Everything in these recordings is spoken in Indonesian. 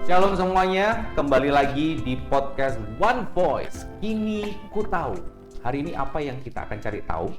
Shalom semuanya, kembali lagi di podcast One Voice. Kini ku tahu. Hari ini apa yang kita akan cari tahu?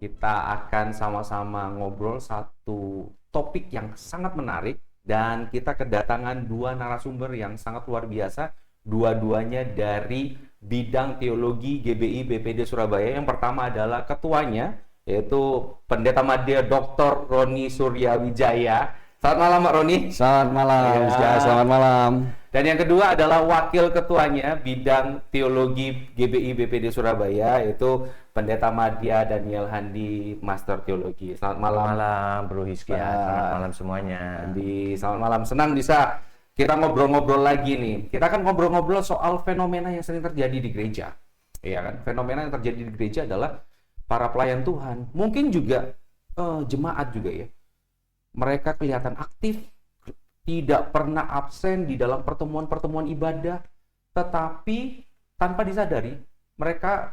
Kita akan sama-sama ngobrol satu topik yang sangat menarik dan kita kedatangan dua narasumber yang sangat luar biasa. Dua-duanya dari bidang teologi GBI BPD Surabaya. Yang pertama adalah ketuanya, yaitu Pendeta Madya Dr. Roni Suryawijaya. Selamat malam Pak Roni. Selamat malam, Ya. selamat malam. Dan yang kedua adalah wakil ketuanya bidang teologi GBI BPD Surabaya, yaitu Pendeta Madya Daniel Handi, Master Teologi. Selamat malam. Selamat malam, Bro Hizkia. Selamat malam semuanya. Selamat malam. Senang bisa kita ngobrol-ngobrol lagi nih. Kita akan ngobrol-ngobrol soal fenomena yang sering terjadi di gereja. Iya kan? Fenomena yang terjadi di gereja adalah para pelayan Tuhan, mungkin juga jemaat juga ya. Mereka kelihatan aktif, tidak pernah absen di dalam pertemuan-pertemuan ibadah, tetapi tanpa disadari,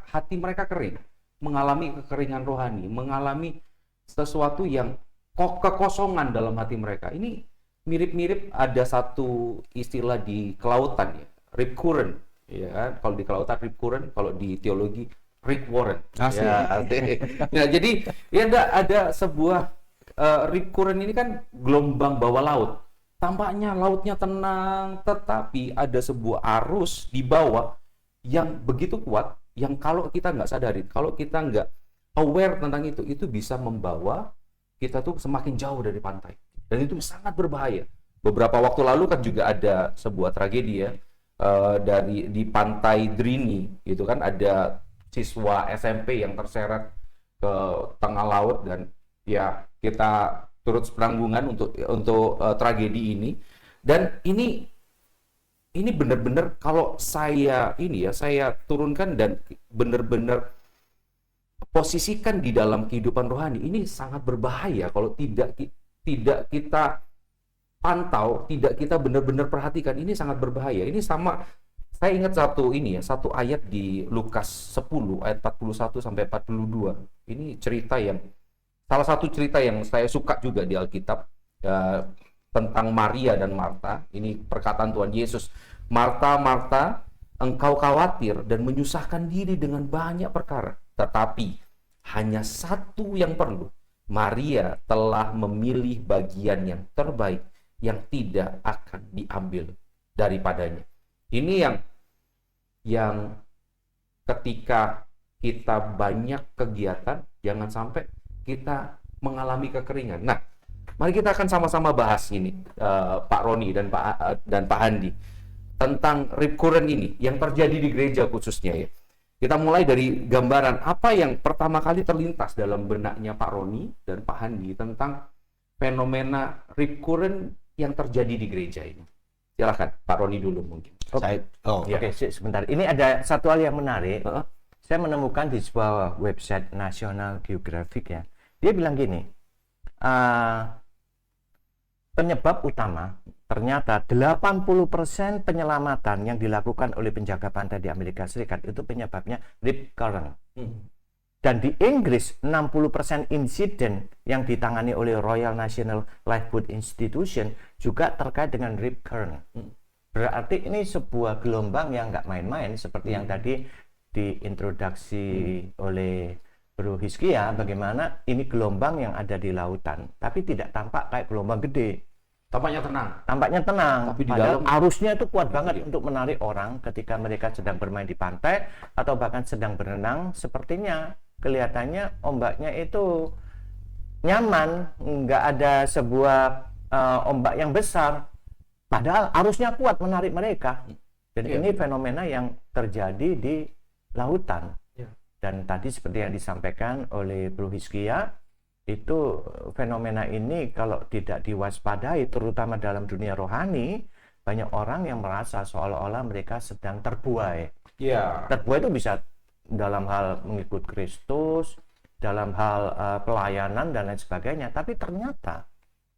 hati mereka kering, mengalami kekeringan rohani, mengalami sesuatu yang kekosongan dalam hati mereka. Ini mirip-mirip ada satu istilah di kelautan ya, rip current, ya kan? Kalau di kelautan rip current, kalau di teologi Rick Warren. Asik. Ya, jadi ya ada sebuah rip current ini kan gelombang bawah laut. Tampaknya lautnya tenang, tetapi ada sebuah arus di bawah yang begitu kuat, yang kalau kita nggak sadari, kalau kita nggak aware tentang itu bisa membawa kita tuh semakin jauh dari pantai. Dan itu sangat berbahaya. Beberapa waktu lalu kan juga ada sebuah tragedi ya, di pantai Drini, gitu kan, ada siswa SMP yang terseret ke tengah laut dan ya kita turut sepenanggungan untuk tragedi ini. Dan ini benar-benar kalau saya turunkan dan benar-benar posisikan di dalam kehidupan rohani, ini sangat berbahaya kalau tidak kita pantau, tidak kita benar-benar perhatikan. Ini sangat berbahaya. Ini sama, saya ingat satu ayat di Lukas 10 ayat 41 sampai 42. Ini salah satu cerita yang saya suka juga di Alkitab, tentang Maria dan Marta. Ini perkataan Tuhan Yesus. Marta, Marta, engkau khawatir dan menyusahkan diri dengan banyak perkara, tetapi hanya satu yang perlu. Maria telah memilih bagian yang terbaik, yang tidak akan diambil daripadanya. Ini yang ketika kita banyak kegiatan, jangan sampai kita mengalami kekeringan. Nah, mari kita akan sama-sama bahas ini, Pak Roni dan Pak Handi, tentang rip current ini yang terjadi di gereja khususnya ya. Kita mulai dari gambaran apa yang pertama kali terlintas dalam benaknya Pak Roni dan Pak Handi tentang fenomena rip current yang terjadi di gereja ini. Silakan Pak Roni dulu mungkin. Oke, sebentar. Ini ada satu hal yang menarik. Saya menemukan di sebuah website National Geographic ya. Dia bilang gini, penyebab utama ternyata 80% penyelamatan yang dilakukan oleh penjaga pantai di Amerika Serikat itu penyebabnya rip current. Dan di Inggris 60% insiden yang ditangani oleh Royal National Lifeboat Institution juga terkait dengan rip current. Berarti ini sebuah gelombang yang nggak main-main seperti yang tadi diintroduksi oleh Bro Hizkia, bagaimana ini gelombang yang ada di lautan, tapi tidak tampak kayak gelombang gede. Tampaknya tenang. Tapi di dalam arusnya itu kuat banget untuk menarik orang ketika mereka sedang bermain di pantai atau bahkan sedang berenang. Sepertinya kelihatannya ombaknya itu nyaman, nggak ada sebuah ombak yang besar. Padahal arusnya kuat menarik mereka. Dan ini fenomena yang terjadi di lautan. Dan tadi seperti yang disampaikan oleh Bro Hizkia, itu fenomena ini kalau tidak diwaspadai, terutama dalam dunia rohani, banyak orang yang merasa seolah-olah mereka sedang terbuai. Terbuai itu bisa dalam hal mengikut Kristus, dalam hal pelayanan dan lain sebagainya, tapi ternyata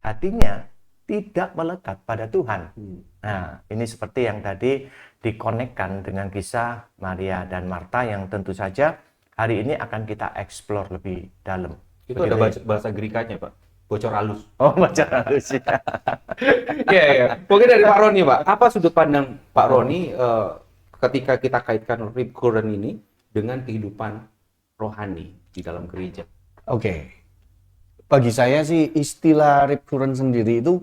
hatinya tidak melekat pada Tuhan. Nah, ini seperti yang tadi dikonekkan dengan kisah Maria dan Marta yang tentu saja hari ini akan kita explore lebih dalam. Itu ada bahasa Gerikanya, Pak. bocor halus. Oh, baca halus ya. Iya, iya. Mungkin dari Pak Roni, Pak. Apa sudut pandang Pak Roni ketika kita kaitkan rip current ini dengan kehidupan rohani di dalam gereja? Oke. Bagi saya sih istilah rip current sendiri itu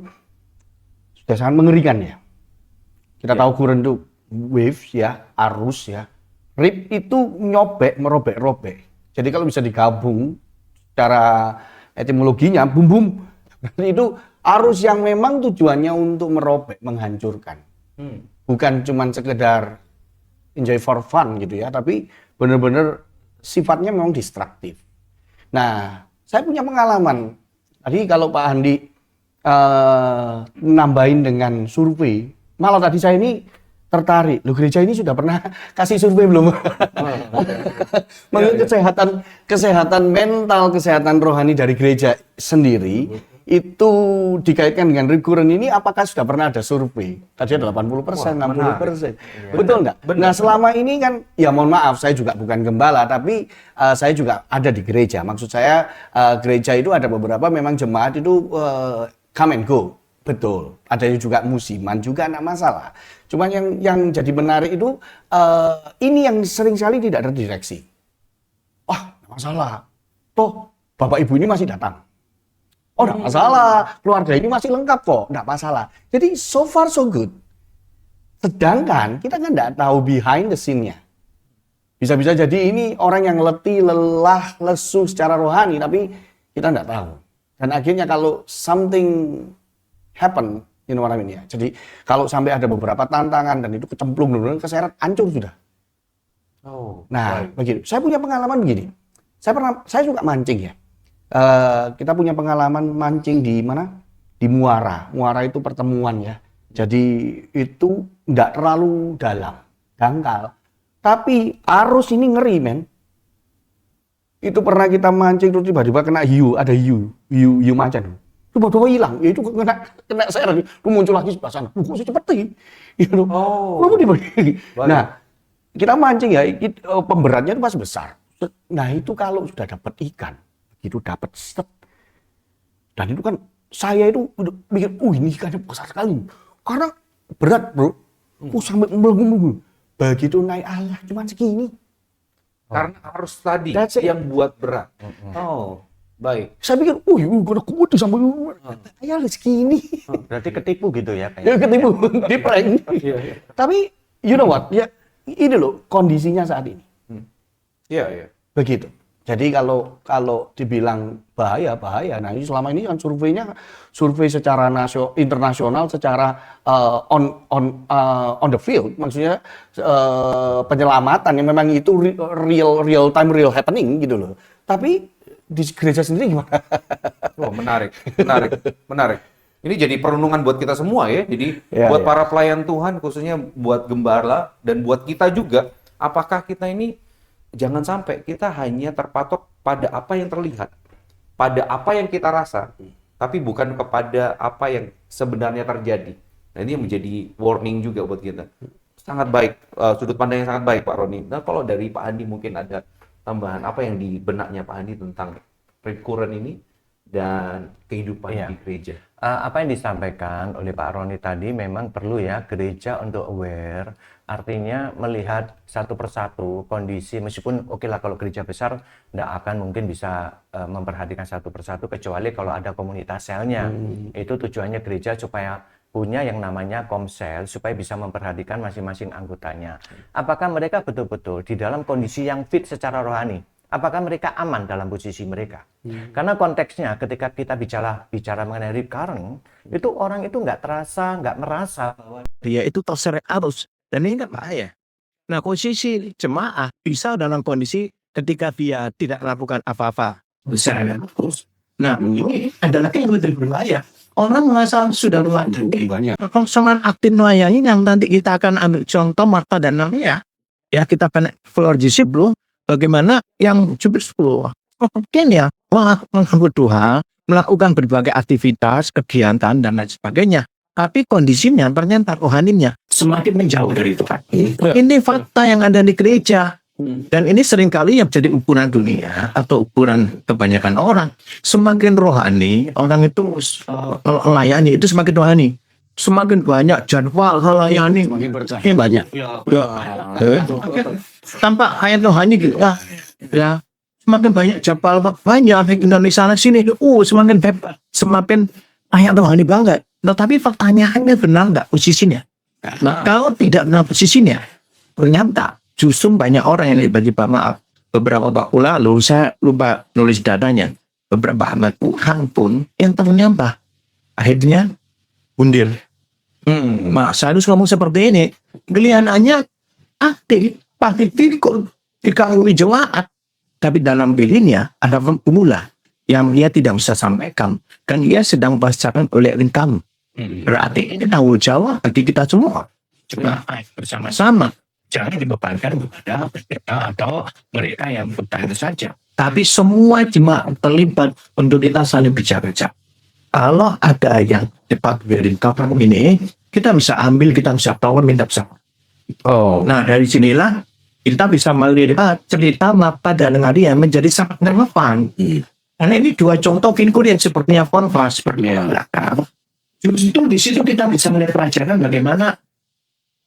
sudah sangat mengerikan ya. Kita tahu current itu waves ya, arus ya. Rip itu nyobek, merobek-robek. Jadi kalau bisa digabung secara etimologinya, bum-bum. Berarti itu arus yang memang tujuannya untuk merobek, menghancurkan. Bukan cuma sekedar enjoy for fun gitu ya, tapi benar-benar sifatnya memang destruktif. Nah, saya punya pengalaman. Tadi kalau Pak Andi nambahin dengan survei, malah tadi saya ini tertarik. Loh, gereja ini sudah pernah kasih survei belum? Mengenai kesehatan mental, kesehatan rohani dari gereja sendiri itu dikaitkan dengan rip current ini, apakah sudah pernah ada survei? Tadi ada 80%, 60%. Betul nggak? Nah, selama ini kan, ya mohon maaf, saya juga bukan gembala, tapi saya juga ada di gereja. Maksud saya, gereja itu ada beberapa memang jemaat itu come and go. Betul, ada juga musiman juga, enggak masalah. Cuma yang jadi menarik itu ini yang sering sekali tidak terdireksi. Wah, enggak masalah. Toh bapak ibu ini masih datang. Oh, enggak masalah. Keluarga ini masih lengkap kok, enggak masalah. Jadi so far so good. Sedangkan kita kan enggak tahu behind the scene-nya. Bisa-bisa jadi ini orang yang letih, lelah, lesu secara rohani, tapi kita enggak tahu. Dan akhirnya kalau something happen, you know what I mean ya. Jadi kalau sampai ada beberapa tantangan dan itu kecemplung benar-benar keseret, hancur sudah. Oh. Nah, begini. Saya punya pengalaman begini. Saya suka mancing ya. Kita punya pengalaman mancing di mana? Di muara. Muara itu pertemuan ya. Jadi itu enggak terlalu dalam, dangkal. Tapi arus ini ngeri, men. Itu pernah kita mancing terus tiba-tiba kena hiu, ada hiu macan. Tiba-tiba hilang, ya itu kena seret, itu muncul lagi sebelah sana. Kok saya cepet nih? Gitu. Oh. Nah, kita mancing ya, pemberatnya itu masih besar. Nah, itu kalau sudah dapat ikan, begitu dapat set, dan itu kan saya itu mikir, ini ikannya besar sekali. Karena berat, bro. Sampai melengkung. Begitu naik alah, cuma segini. Karena arus tadi That's it. yang buat berat. Oh. Baik. Saya pikir, udah kuat sampai ya segini. Berarti ketipu gitu ya Ya kayak. ketipu, di prank. Iya. Tapi you know what? Ya ini loh kondisinya saat ini. Iya, iya. Begitu. Jadi kalau dibilang bahaya. Nah, ini selama ini kan survei secara internasional, secara on the field, maksudnya penyelamatan yang memang itu real time real happening gitu loh. Tapi di gereja sendiri gimana? Oh, menarik. Ini jadi perenungan buat kita semua ya. Jadi Ya, buat ya. para pelayan Tuhan, khususnya buat gembala dan buat kita juga, apakah kita ini jangan sampai kita hanya terpatok pada apa yang terlihat, pada apa yang kita rasa, tapi bukan kepada apa yang sebenarnya terjadi. Nah, ini yang menjadi warning juga buat kita. Sangat baik, sudut pandang yang sangat baik Pak Roni. Nah, kalau dari Pak Andi mungkin ada tambahan apa yang di benaknya Pak Andi tentang rip current ini dan kehidupan Iya. di gereja. Apa yang disampaikan oleh Pak Roni tadi memang perlu ya gereja untuk aware, artinya melihat satu persatu kondisi, meskipun oke lah kalau gereja besar tidak akan mungkin bisa memperhatikan satu persatu kecuali kalau ada komunitas selnya. Itu tujuannya gereja supaya punya yang namanya komsel supaya bisa memperhatikan masing-masing anggotanya. Apakah mereka betul-betul di dalam kondisi yang fit secara rohani? Apakah mereka aman dalam posisi mereka? Karena konteksnya ketika kita bicara mengenai rip current, itu orang itu nggak merasa bahwa dia itu terseret arus dan ini kan bahaya. Nah, posisi jemaah bisa dalam kondisi ketika dia tidak melakukan apa-apa terseret arus. Nah, ini adalah yang lebih berbahaya. Orang merasa sudah melandai Banyak. kekosongan aktin nuaya ini yang nanti kita akan ambil contoh Marta dan Maria. Ya, kita akan florgisip dulu. Bagaimana yang cukup mungkin ya menghambur Tuhan, melakukan berbagai aktivitas, kegiatan dan lain sebagainya. Tapi kondisinya ternyata rohaninya semakin menjauh dari Tuhan. Ini fakta yang ada di gereja. Dan ini seringkali yang menjadi ukuran dunia atau ukuran kebanyakan orang. Semakin rohani, orang itu melayani itu semakin rohani. Semakin banyak jadwal melayani, Makin percaya banyak. tanpa ayat rohani gitu ya, semakin banyak jadwal banyak Indonesia sini, semakin bebas, semakin ayat rohani banget. Nah, tapi pertanyaannya benar nggak posisinya? Nah, kalau tidak benar posisinya, ternyata justru banyak orang yang tiba-tiba, maaf, beberapa waktu lalu saya lupa nulis datanya, beberapa hamba Tuhan pun yang ternyata akhirnya bundir. Mas, saya harus ngomong seperti ini. Kelihatannya aktif, pasti ikut dikawini jemaat, tapi dalam dirinya ada pemula yang dia tidak bisa sampaikan, dan dia sedang membacakan oleh kamu. Berarti ini tanggung jawab bagi kita semua. Coba bersama-sama, jangan dibebankan kepada mereka atau mereka yang bertanya saja. Tapi semua jemaat terlibat untuk kita saling bicara-bicara. Kalau ada yang cepat beri kamu ini, kita bisa ambil, kita bisa tawar, minta bersama. Nah, dari sinilah kita bisa melihat cerita Marta dan Maria menjadi sangat relevan. Karena ini dua contoh figur yang sepertinya konvers seperti yang belakang. Justru di situ kita bisa melihat pelajaran bagaimana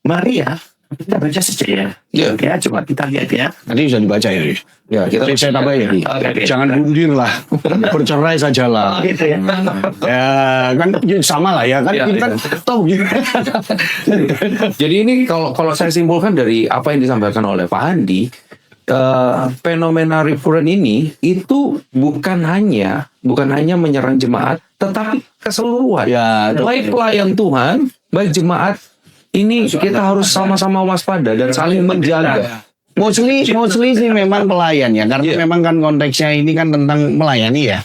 Maria. Kita baca saja ya. Ya, coba kita lihat ya. Nanti bisa dibaca ya. Ya, kita saya tambah ya. Jangan bundir lah, bercerai sajalah. Gitu ya. Ya kan sama lah ya kan kita tahu gitu. Jadi ini kalau saya simpulkan dari apa yang disampaikan oleh Pak Andi, fenomena recurrent ini itu bukan hanya menyerang jemaat, tetapi keseluruhan. Ya, Baik pelayan Tuhan, baik jemaat, ini kita harus sama-sama waspada dan saling menjaga. mostly sih memang pelayan ya, karena memang kan konteksnya ini kan tentang melayani ya.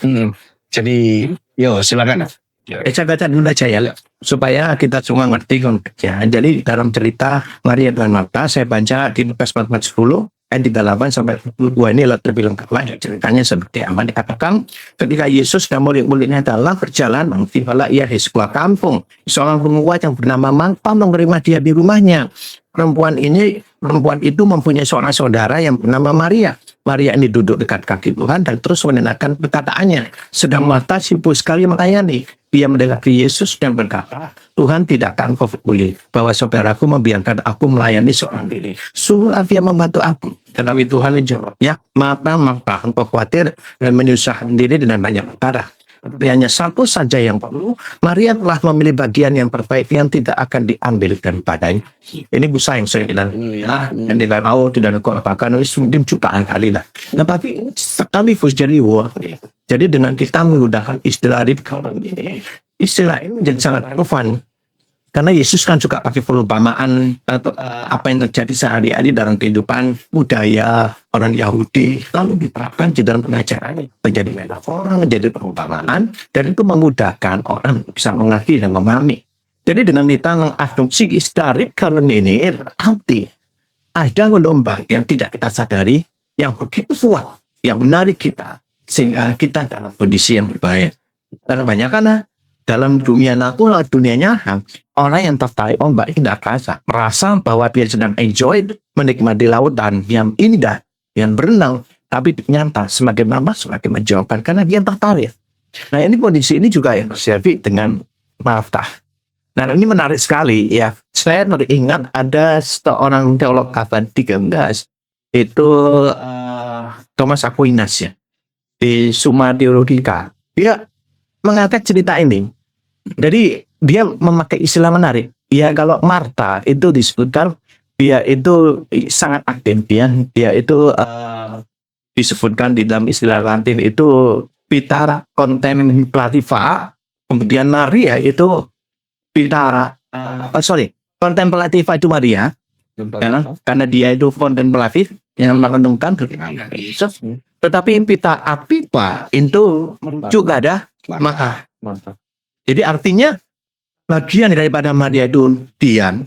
Jadi, yo silakan. Saya baca dulu aja ya, supaya kita semua ngerti konteksnya. Jadi dalam cerita Maria dan Marta, saya baca di Lukas 14:10 ayat 38 sampai 42 ini lebih lengkap lagi ceritanya seperti apa. Dikatakan ketika Yesus dan murid-muridnya dalam perjalanan, tibalah ia di sebuah kampung. Seorang perempuan yang bernama Marta menerima dia di rumahnya. Perempuan itu mempunyai seorang saudara yang bernama Maria. Maria ini duduk dekat kaki Tuhan dan terus mendengarkan perkataannya. Sedang Marta sibuk sekali melayani. Dia mendekati Yesus dan berkata, Tuhan tidak akan kau peduli bahwa saudaraku membiarkan aku melayani seorang diri. Suruhlah dia membantu aku. Tetapi Tuhan menjawabnya, Marta, engkau khawatir dan menyusahkan diri dengan banyak perkara. Tetapi hanya satu saja yang perlu. Maria telah memilih bagian yang terbaik yang tidak akan diambil daripadanya. Ini busa yang saya bilang. Dan tidak tahu, tidak ada katakan, mungkin jutaan kali lah. Nah, tapi sekaligus jadi Jadi dengan kita menggunakan istilah recurrent ini, istilah ini menjadi sangat relevan. Karena Yesus kan juga pakai perumpamaan atau apa yang terjadi sehari-hari dalam kehidupan budaya orang Yahudi, lalu diterapkan di dalam pengajaran menjadi metafora, menjadi perumpamaan, dan itu memudahkan orang bisa mengerti dan memahami. Jadi dengan kita mengadopsi istilah recurrent ini, berarti ada gelombang yang tidak kita sadari, yang begitu kuat, yang menarik kita, sehingga kita dalam kondisi yang berbahaya. Karena banyak karena dalam dunia natural, dunia nyata, orang yang tertarik ombak tidak merasa bahwa dia sedang enjoy, menikmati lautan yang indah, yang berenang, tapi ternyata semakin lama semakin menjauhkan karena dia tertarik. Nah, ini kondisi ini juga yang terjadi dengan Marta. Nah, ini menarik sekali ya. Saya teringat ada seorang teolog abad 13 itu Thomas Aquinas ya, di Summa Theologica. Dia mengangkat cerita ini. Jadi dia memakai istilah menarik. Ya, kalau Marta itu disebutkan dia itu sangat aktif, dia itu disebutkan di dalam istilah Latin itu pitara contemplativa. Kemudian Maria itu pitara contemplativa itu Maria, karena dia itu kontemplatif yang merenungkan kehidupan Yesus. Tetapi pita apipa itu juga ada maka. Jadi artinya bagian daripada Maria itu diam,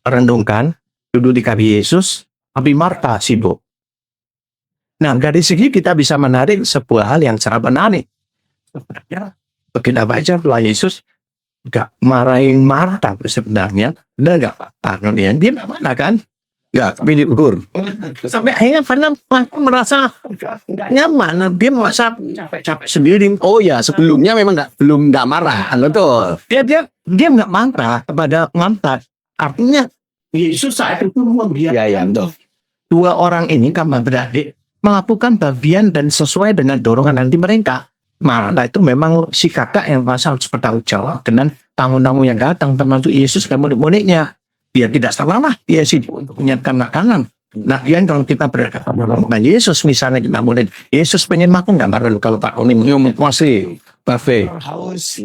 renungkan, duduk di kaki Yesus, tapi Marta sibuk. Nah, dari segi kita bisa menarik sebuah hal yang sangat menarik. Sebenarnya begitu baca Tuhan Yesus nggak marahin Marta sebenarnya, dia nggak apa-apa. Dia mana kan? nggak pilih gugur. Sampai akhirnya Fana merasa nggak nyaman, dia merasa capek sendiri. Oh ya, sebelumnya memang belum nggak marah, betul. Dia nggak marah kepada Marta. Artinya Yesus saat itu membiarkan dua orang ini kakak beradik melakukan bagian dan sesuai dengan dorongan hati mereka. Marta itu memang si kakak yang merasa harus bertanggung jawab dengan tamu-tamu yang datang, termasuk Yesus dan murid-muridnya. Dia tidak salah lah, dia sibuk untuk menyiapkan makanan. Nah, kalau kita berkata dengan Yesus, misalnya kita mulai, Yesus pengen makan nggak? Baru kalau Pak Oni masih buffet. Haus.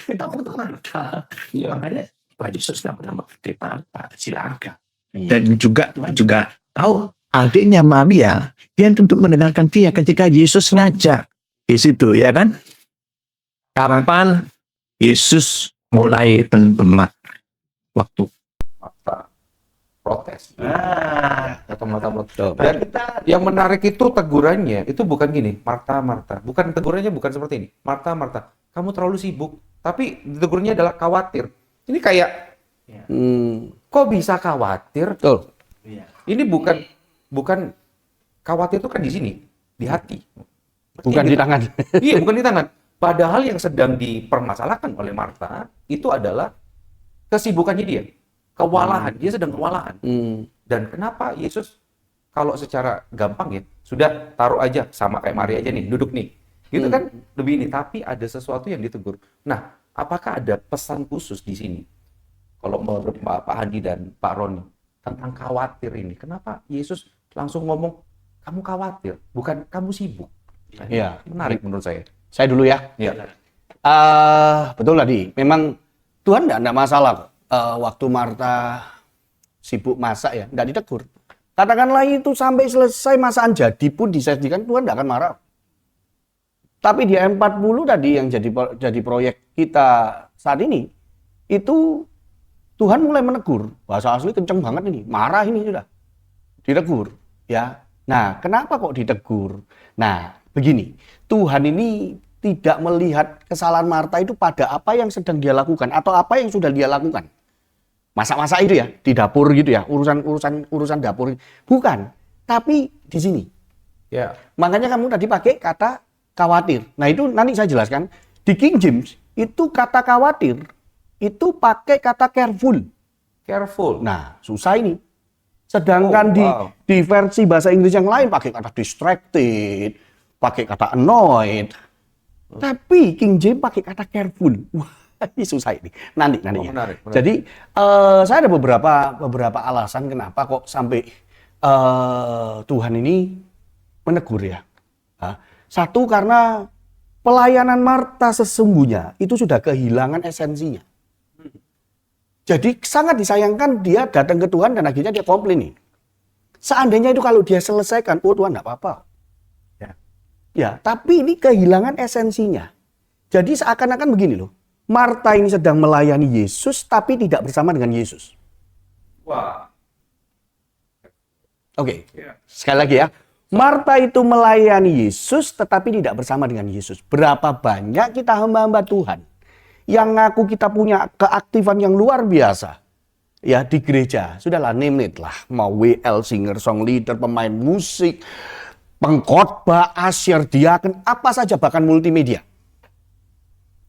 Kita makanya Pak Yesus tidak pernah berkata, silakan. Dan juga tahu adiknya Maria, dia untuk mendengarkan dia ketika Yesus ngajak di situ, ya kan? Kapan Yesus mulai benar waktu protes atau Marta protes. Dan yang menarik itu tegurannya itu bukan gini, Marta, bukan tegurannya bukan seperti ini, Marta, kamu terlalu sibuk, tapi tegurannya adalah khawatir. Ini kayak kok bisa khawatir? Betul. Ini bukan khawatir itu kan di sini, di hati, Bukan di tangan. Iya, bukan di tangan. Padahal yang sedang dipermasalahkan oleh Marta itu adalah kesibukannya dia. Kewalahan, dia sedang kewalahan. Dan kenapa Yesus kalau secara gampang ya, sudah taruh aja sama kayak Maria aja nih, duduk nih. Gitu kan lebih ini, tapi ada sesuatu yang ditegur. Nah, apakah ada pesan khusus di sini? Kalau menurut Pak Hadi dan Pak Roni tentang khawatir ini, kenapa Yesus langsung ngomong kamu khawatir, bukan kamu sibuk? Iya. Menarik menurut saya. Saya dulu ya. Iya. Betul tadi. Memang Tuhan enggak masalah kok. Waktu Marta sibuk masak ya, enggak ditegur. Katakanlah itu sampai selesai masakan jadi pun disajikan, Tuhan enggak akan marah. Tapi di 40 tadi yang jadi proyek kita saat ini, itu Tuhan mulai menegur. Bahasa asli kenceng banget ini, marah ini sudah. Ditegur, ya. Nah, kenapa kok ditegur? Nah, begini, Tuhan ini tidak melihat kesalahan Marta itu pada apa yang sedang dia lakukan atau apa yang sudah dia lakukan. Masak-masak itu ya, di dapur gitu ya, urusan dapur. Bukan, tapi di sini. Ya. Makanya kamu tadi pakai kata khawatir. Nah, itu nanti saya jelaskan. Di King James, itu kata khawatir, itu pakai kata careful. Careful. Nah, susah ini. Sedangkan di versi bahasa Inggris yang lain pakai kata distracted, pakai kata annoyed. Tapi King James pakai kata careful. Wah, ini susah ini. Nanti ya. Menarik. Jadi saya ada beberapa alasan kenapa kok sampai Tuhan ini menegur ya. Satu, karena pelayanan Marta sesungguhnya itu sudah kehilangan esensinya. Jadi sangat disayangkan dia datang ke Tuhan dan akhirnya dia komplain nih. Seandainya itu kalau dia selesaikan, oh Tuhan enggak apa-apa. Ya, tapi ini kehilangan esensinya. Jadi seakan-akan begini loh. Marta ini sedang melayani Yesus tapi tidak bersama dengan Yesus. Wah. Oke. Sekali lagi ya. Marta itu melayani Yesus tetapi tidak bersama dengan Yesus. Berapa banyak kita hamba-hamba Tuhan yang ngaku kita punya keaktifan yang luar biasa ya di gereja. Sudahlah, name it lah. Mau WL, singer, song leader, pemain musik, pengkhotbah, asyir, diaken, apa saja, bahkan multimedia.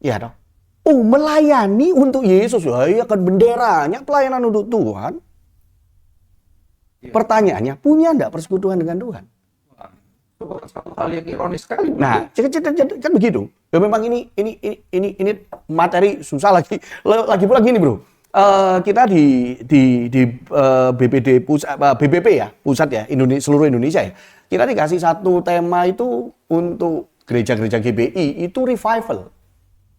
Ya dong. Oh, melayani untuk Yesus. Ya kan benderanya pelayanan untuk Tuhan. Pertanyaannya, punya enggak persekutuan dengan Tuhan? Itu satu hal yang ironis sekali. Nah, kan begitu. Ya memang ini materi susah lagi pula gini, Bro. Kita di BPD pusat, BBP ya, pusat ya, seluruh Indonesia ya. Kita dikasih satu tema itu untuk gereja-gereja GBI, itu revival.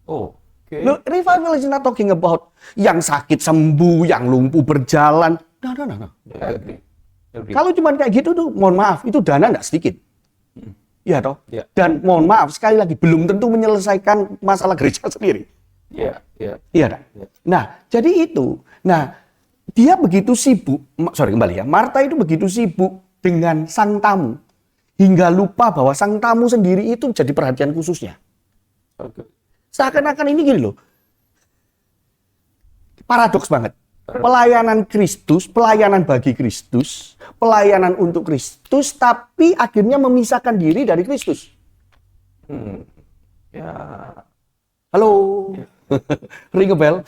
Oh, okay. Look, revival is not talking about yang sakit sembuh, yang lumpuh berjalan. Nah. Kalau cuma kayak gitu tuh, mohon maaf, itu dana nggak sedikit. Iya toh? Ya. Dan mohon maaf, sekali lagi, belum tentu menyelesaikan masalah gereja sendiri. Iya. Iya. Nah, jadi itu. Nah, dia begitu sibuk, kembali ya. Marta itu begitu sibuk dengan sang tamu hingga lupa bahwa sang tamu sendiri itu jadi perhatian khususnya. Okay. Seakan-akan ini gini loh. Paradoks banget. Pelayanan Kristus, pelayanan bagi Kristus, pelayanan untuk Kristus, tapi akhirnya memisahkan diri dari Kristus. Ya. Halo? Ring a bell.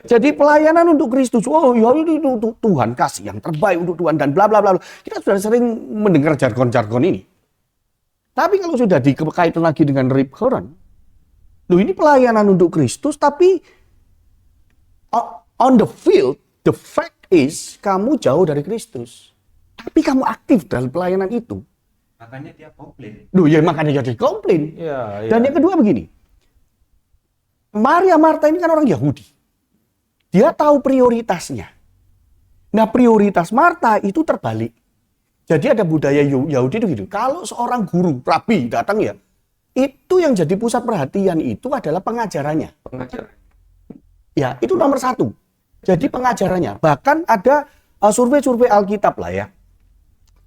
Jadi pelayanan untuk Kristus. Oh, ya ini Tuhan kasih yang terbaik untuk Tuhan dan bla bla bla. Kita sudah sering mendengar jargon-jargon ini. Tapi kalau sudah dikaitkan lagi dengan recurrent, loh ini pelayanan untuk Kristus, tapi on the field, the fact is kamu jauh dari Kristus. Tapi kamu aktif dalam pelayanan itu. Makanya dia komplain. Loh ya makanya jadi komplain. Ya, Dan yang kedua begini. Maria Marta ini kan orang Yahudi. Dia tahu prioritasnya. Nah, prioritas Marta itu terbalik. Jadi ada budaya Yahudi itu gitu. Kalau seorang guru, rabi datang ya, itu yang jadi pusat perhatian itu adalah pengajarannya. Pengajar. Ya, itu nomor satu. Jadi pengajarannya. Bahkan ada survei-survei Alkitab lah ya.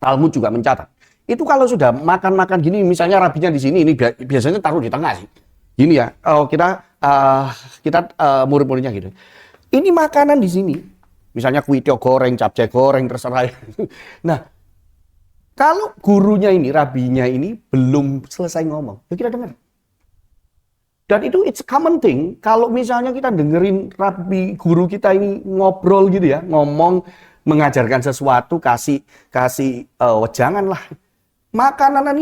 Talmud juga mencatat. Itu kalau sudah makan-makan gini, misalnya rabinya di sini, ini biasanya taruh di tengah sih. Gini ya, kita murid-muridnya gitu. Ini makanan di sini, misalnya kuitio goreng, capcay goreng, terserah. Nah, kalau gurunya ini, rabinya ini belum selesai ngomong, ya kita dengar. Dan itu it's common thing, kalau misalnya kita dengerin rabi guru kita ini ngobrol gitu ya, ngomong, mengajarkan sesuatu, kasih wejangan lah. Makanan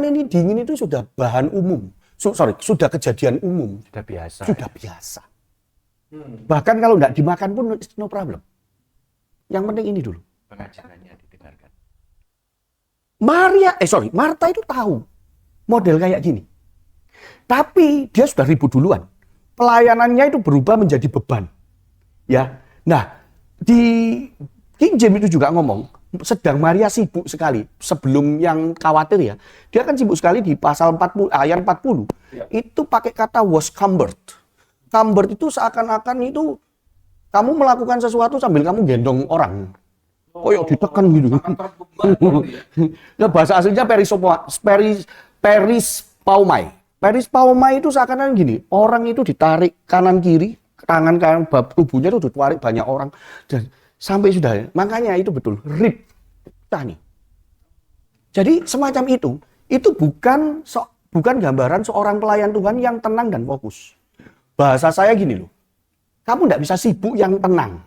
ini dingin itu sudah bahan umum. Sudah kejadian umum. Sudah biasa. Sudah biasa. Bahkan kalau nggak dimakan pun no problem. Yang penting ini dulu. Pengajarannya didengarkan. Marta itu tahu model kayak gini. Tapi dia sudah ribut duluan. Pelayanannya itu berubah menjadi beban. Ya. Nah, di King James itu juga ngomong, sedang Maria sibuk sekali sebelum yang khawatir ya. Dia kan sibuk sekali di pasal 40 ayat 40. Ya. Itu pakai kata was cumbered. Cumbered itu seakan-akan itu kamu melakukan sesuatu sambil kamu gendong orang. Koyok ditekan gitu. Ya bahasa aslinya perispaumai. Perispaumai itu seakan-akan gini, orang itu ditarik kanan kiri, tangan kanan tubuhnya itu ditarik banyak orang dan sampai sudah, makanya itu betul, rib, tani. Jadi semacam itu bukan gambaran seorang pelayan Tuhan yang tenang dan fokus. Bahasa saya gini loh, kamu tidak bisa sibuk yang tenang.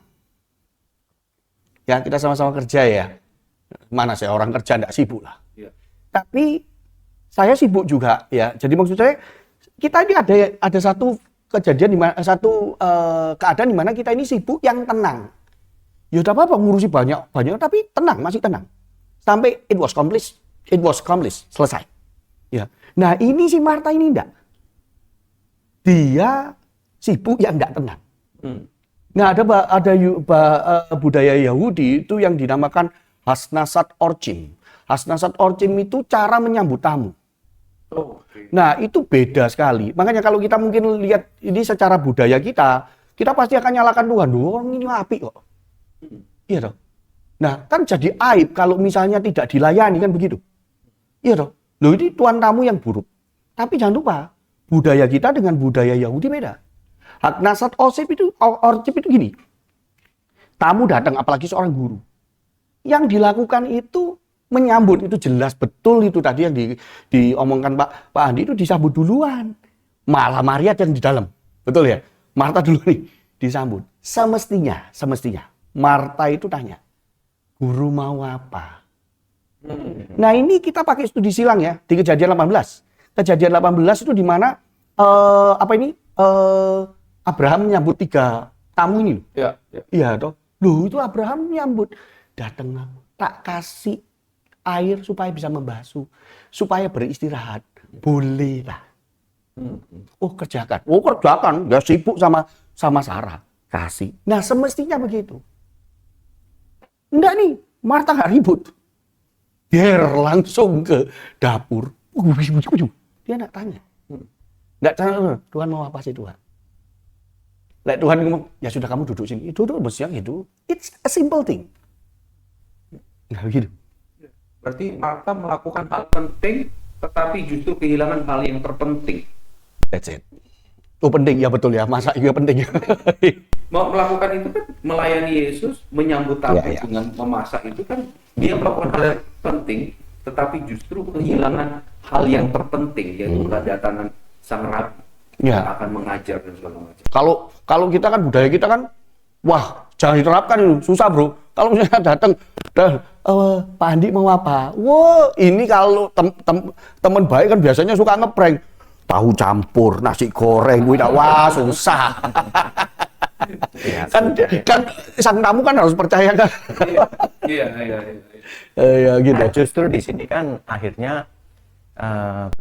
Ya kita sama-sama kerja ya, mana saya orang kerja tidak sibuk lah. Ya. Tapi saya sibuk juga ya, jadi maksud saya, kita ini ada satu kejadian, keadaan di mana kita ini sibuk yang tenang. Ya udah apa-apa ngurusi banyak tapi tenang, masih tenang. Sampai it was accomplished, selesai. Ya. Nah, ini si Marta ini enggak. Dia sibuk yang enggak tenang. Nah, ada budaya Yahudi itu yang dinamakan Hasnasat Orchim. Hasnasat Orchim itu cara menyambut tamu. Nah, itu beda sekali. Makanya kalau kita mungkin lihat ini secara budaya kita pasti akan nyalakan Tuhan. Orang ini apik kok. Iya toh. Nah, kan jadi aib kalau misalnya tidak dilayani kan begitu. Iya toh. Loh ini tuan tamu yang buruk. Tapi jangan lupa, budaya kita dengan budaya Yahudi beda. Hasnasat Orchim itu gini. Tamu datang, apalagi seorang guru. Yang dilakukan itu menyambut, itu jelas betul itu tadi yang diomongkan Pak Andi itu disambut duluan. Malah Maria yang di dalam. Betul ya? Marta dulu nih disambut. Semestinya Marta itu tanya, guru mau apa? Nah ini kita pakai studi silang ya, di Kejadian 18. Kejadian 18 itu di mana Abraham menyambut 3 tamu ini. Iya toh. Loh itu Abraham menyambut. Datang tak kasih air supaya bisa membasuh, supaya beristirahat. Boleh lah. Oh kerjakan. Dia sibuk sama Sarah. Kasih. Nah semestinya begitu. Enggak nih, Marta nggak ribut. Dia langsung ke dapur. Dia nggak tanya. Nggak tanya, Tuhan mau apa sih Tuhan? Lah Tuhan ngomong, ya sudah kamu duduk sini. Duduk bersiang itu. It's a simple thing. Nggak begitu. Berarti Marta melakukan hal penting, tetapi justru kehilangan hal yang terpenting. That's it. Oh penting, ya betul ya. Masa iya penting. mau melakukan itu kan melayani Yesus, menyambut tamu Iya, iya. dengan memasak itu kan dia melakukan hal yang penting, tetapi justru kehilangan hal yang terpenting yaitu kedatangan sang rabi Iya. yang akan mengajar dan segala macam. Kalau kita kan budaya kita kan, wah jangan diterapkan itu, susah bro. Kalau misalnya datang, Pak Andi mau apa? Wah ini kalau teman baik kan biasanya suka ngeprank. Tahu campur, nasi goreng, wah susah. kan sang tamu kan harus percaya kan. Iya. Ya gitu. Nah, justru di sini kan akhirnya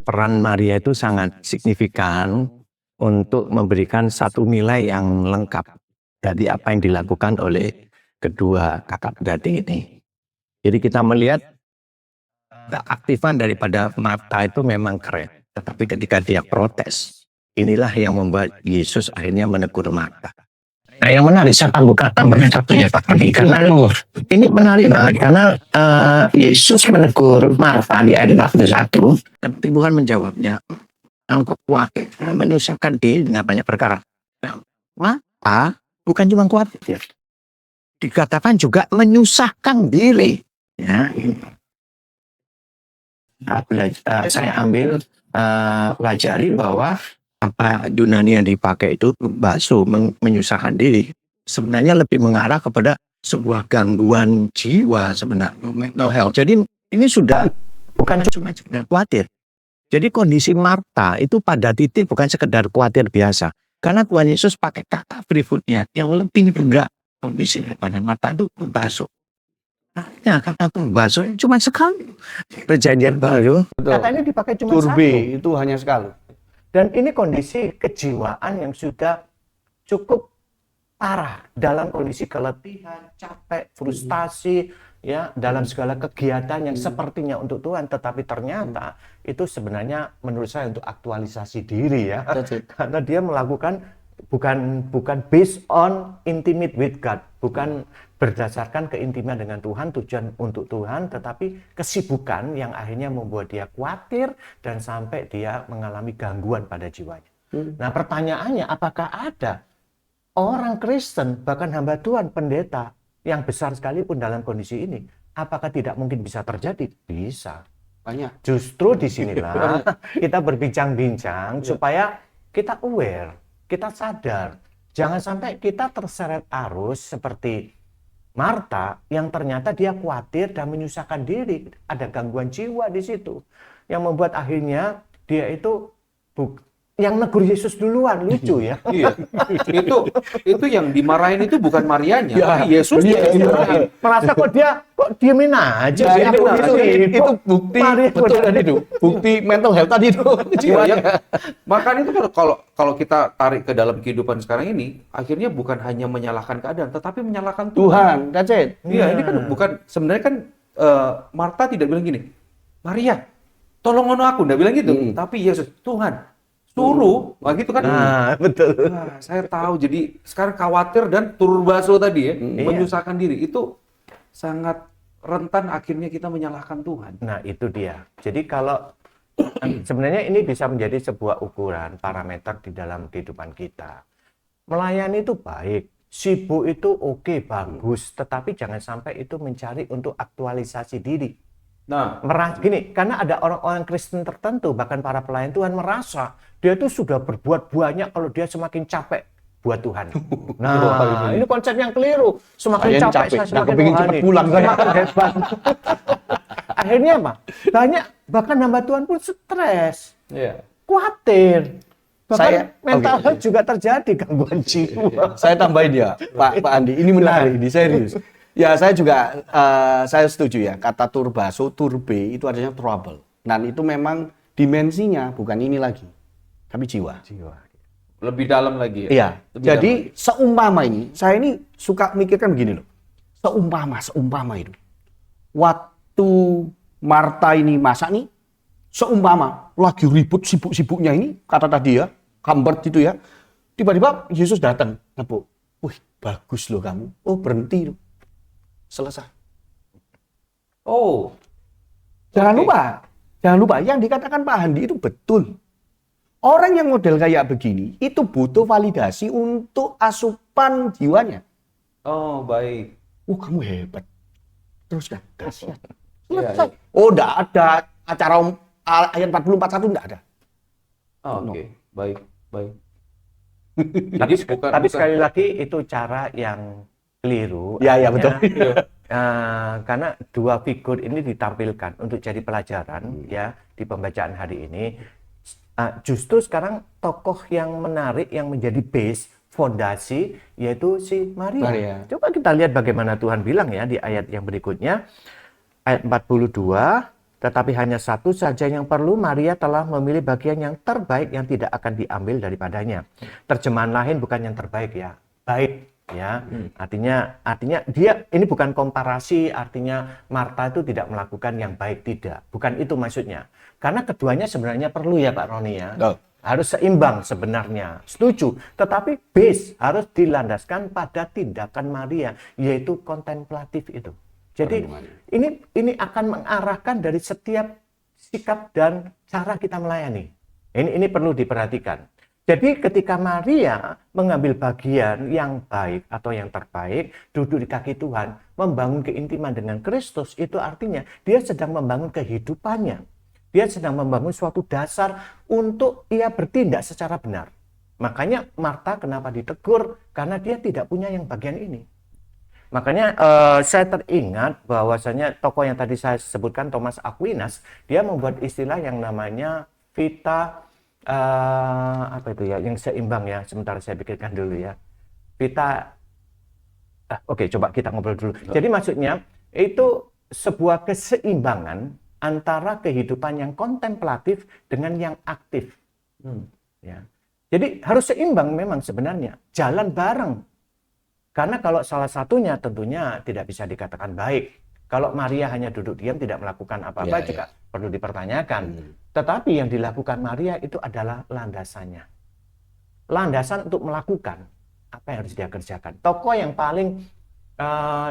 peran Maria itu sangat signifikan untuk memberikan satu nilai yang lengkap dari apa yang dilakukan oleh kedua kakak beradik ini. Jadi kita melihat keaktifan daripada Marta itu memang keren. Tetapi ketika dia protes, inilah yang membuat Yesus akhirnya menegur Marta. Nah yang menarik, saya buka tambahan satu ya Pak Andi, karena ini menarik banget, karena Yesus menegur Marta di ayat 41, tapi Tuhan menjawabnya, engkau khawatir menyusahkan diri dengan banyak perkara. Nah, Marta bukan cuma khawatir, dikatakan juga menyusahkan diri. Ya, saya ambil pelajari bahwa apa Yunani yang dipakai itu bakso menyusahkan diri sebenarnya lebih mengarah kepada sebuah gangguan jiwa sebenarnya, mental health. Jadi ini sudah bukan cuma sekedar khawatir. Jadi kondisi Marta itu pada titik bukan sekedar khawatir biasa, karena Tuhan Yesus pakai kata berikutnya yang lebih berat kondisi pada Marta itu bakso. Nah, kata bakso cuma sekali. Perjanjian baru. Kata ini dipakai cuma Turbe satu. itu hanya sekali. Dan ini kondisi kejiwaan yang sudah cukup parah dalam kondisi keletihan, capek, frustasi, ya dalam segala kegiatan yang sepertinya untuk Tuhan, tetapi ternyata itu sebenarnya menurut saya untuk aktualisasi diri ya, karena dia melakukan bukan based on intimate with God, bukan berdasarkan keintiman dengan Tuhan, tujuan untuk Tuhan, tetapi kesibukan yang akhirnya membuat dia khawatir dan sampai dia mengalami gangguan pada jiwanya. Nah pertanyaannya, apakah ada orang Kristen, bahkan hamba Tuhan, pendeta yang besar sekalipun dalam kondisi ini, apakah tidak mungkin bisa terjadi? Bisa. Banyak. Justru disinilah kita berbincang-bincang supaya kita aware, kita sadar. Jangan sampai kita terseret arus seperti Marta yang ternyata dia khawatir dan menyusahkan diri. Ada gangguan jiwa di situ. Yang membuat akhirnya dia itu yang negur Yesus duluan. Lucu ya. Iya. Itu yang dimarahin itu bukan Marianya, Ya, tapi Yesus iya, yang dimarahin. Merasa kok diemin aja Ya, sih. itu bukti betul tadi itu. Bukti mental health tadi itu. Iya. Makanya itu kalau kita tarik ke dalam kehidupan sekarang ini, akhirnya bukan hanya menyalahkan keadaan, tetapi menyalahkan Tuhan. Tuhan, that's it. Iya, ini kan bukan sebenarnya kan Marta tidak bilang gini, Maria, tolong ngono aku, enggak bilang gitu. Tapi Yesus, Tuhan, suruh, wah gitu kan. Nah, betul. Wah, saya tahu. Jadi sekarang khawatir dan turun baso tadi ya, menyusahkan diri itu sangat rentan akhirnya kita menyalahkan Tuhan. Nah, itu dia. Jadi kalau sebenarnya ini bisa menjadi sebuah ukuran parameter di dalam kehidupan kita. Melayani itu baik, sibuk itu oke, bagus, tetapi jangan sampai itu mencari untuk aktualisasi diri. Nah, Gini, karena ada orang-orang Kristen tertentu, bahkan para pelayan Tuhan merasa dia itu sudah berbuat banyak kalau dia semakin capek buat Tuhan. Nah, ini konsep yang keliru. Semakin Saya capek, capek, saya semakin kepingin rohani. cepat pulang. Semakin hebat. Akhirnya apa? Banyak, bahkan hamba Tuhan pun stres, iya. khawatir. Bahkan Saya- mental oke. health juga terjadi, gangguan jiwa. Saya tambahin ya, Pak Andi. Ini menarik, ini serius. Ya, saya juga saya setuju ya. Kata turbaso, turbe itu artinya trouble. Dan itu memang dimensinya bukan ini lagi, tapi jiwa. Lebih dalam lagi ya. Iya. Lebih Jadi dalam. seumpama ini, saya ini suka mikirkan begini loh. Seumpama itu. Waktu Marta ini masak nih, seumpama lagi ribut sibuk-sibuknya ini, kata tadi ya, kambert gitu ya. Tiba-tiba Yesus datang, nepuk. Wih, bagus loh kamu. Oh, berhenti loh. Selesai. Oh, Jangan Oke. lupa, yang dikatakan Pak Handi itu betul. Orang yang model kayak begini itu butuh validasi untuk asupan jiwanya. Oh, baik. Kamu hebat. Terus kan dahsyat. Iya, Selesai. Oh, enggak ada acara ayat 40-41 enggak ada. Oh, oke, baik, baik. Tapi, Jadi bukan, tapi bukan- sekali lagi itu cara yang keliru. Ya, Artinya, betul. karena dua figur ini ditampilkan untuk jadi pelajaran ya di pembacaan hari ini. Justru sekarang tokoh yang menarik yang menjadi base fondasi yaitu si Maria. Maria. Coba kita lihat bagaimana Tuhan bilang ya di ayat yang berikutnya. Ayat 42, tetapi hanya satu saja yang perlu, Maria telah memilih bagian yang terbaik yang tidak akan diambil daripadanya. Terjemahan lain bukan yang terbaik ya, baik ya. Artinya dia ini bukan komparasi, artinya Marta itu tidak melakukan yang baik, tidak. Bukan itu maksudnya. Karena keduanya sebenarnya perlu ya Pak Roni ya. Betul. Harus seimbang sebenarnya, setuju. Tetapi base harus dilandaskan pada tindakan Maria, yaitu kontemplatif itu. Jadi ini akan mengarahkan dari setiap sikap dan cara kita melayani. Ini perlu diperhatikan. Jadi ketika Maria mengambil bagian yang baik atau yang terbaik, duduk di kaki Tuhan, membangun keintiman dengan Kristus, itu artinya dia sedang membangun kehidupannya. Dia sedang membangun suatu dasar untuk ia bertindak secara benar. Makanya Marta kenapa ditegur? Karena dia tidak punya yang bagian ini. Makanya saya teringat bahwasanya tokoh yang tadi saya sebutkan, Thomas Aquinas, dia membuat istilah yang namanya vita apa itu ya, yang seimbang ya. Sebentar saya pikirkan dulu ya. Vita oke, coba kita ngobrol dulu. Jadi maksudnya itu sebuah keseimbangan antara kehidupan yang kontemplatif dengan yang aktif. Ya. Jadi harus seimbang memang sebenarnya, jalan bareng. Karena kalau salah satunya tentunya tidak bisa dikatakan baik. Kalau Maria hanya duduk diam tidak melakukan apa-apa juga perlu dipertanyakan. Tetapi yang dilakukan Maria itu adalah landasannya. Landasan untuk melakukan apa yang harus dia kerjakan. Tokoh yang paling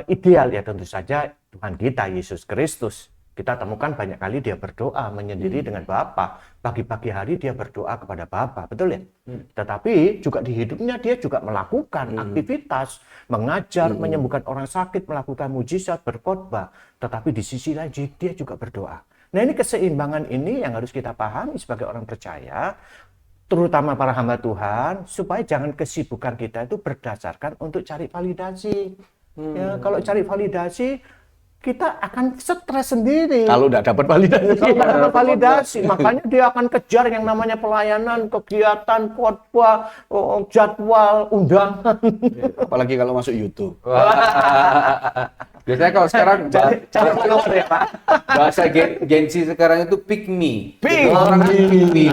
ideal ya tentu saja Tuhan kita, Yesus Kristus. Kita temukan banyak kali dia berdoa menyendiri dengan Bapa. Pagi-pagi hari dia berdoa kepada Bapa, betul ya? Tetapi juga di hidupnya dia juga melakukan aktivitas, mengajar, menyembuhkan orang sakit, melakukan mujizat, berkhotbah. Tetapi di sisi lain dia juga berdoa. Nah ini keseimbangan ini yang harus kita pahami sebagai orang percaya, terutama para hamba Tuhan, supaya jangan kesibukan kita itu berdasarkan untuk cari validasi. Ya, kalau cari validasi, kita akan stres sendiri. Kalau tidak dapat validasi. Kalau nggak dapat validasi, makanya dia akan kejar yang namanya pelayanan, kegiatan, khotbah, jadwal, undangan. Apalagi kalau masuk YouTube. Biasanya kalau sekarang Cari follower ya Pak. bahasa Gen Z sekarang itu pick me. Pick Orang me. pick me.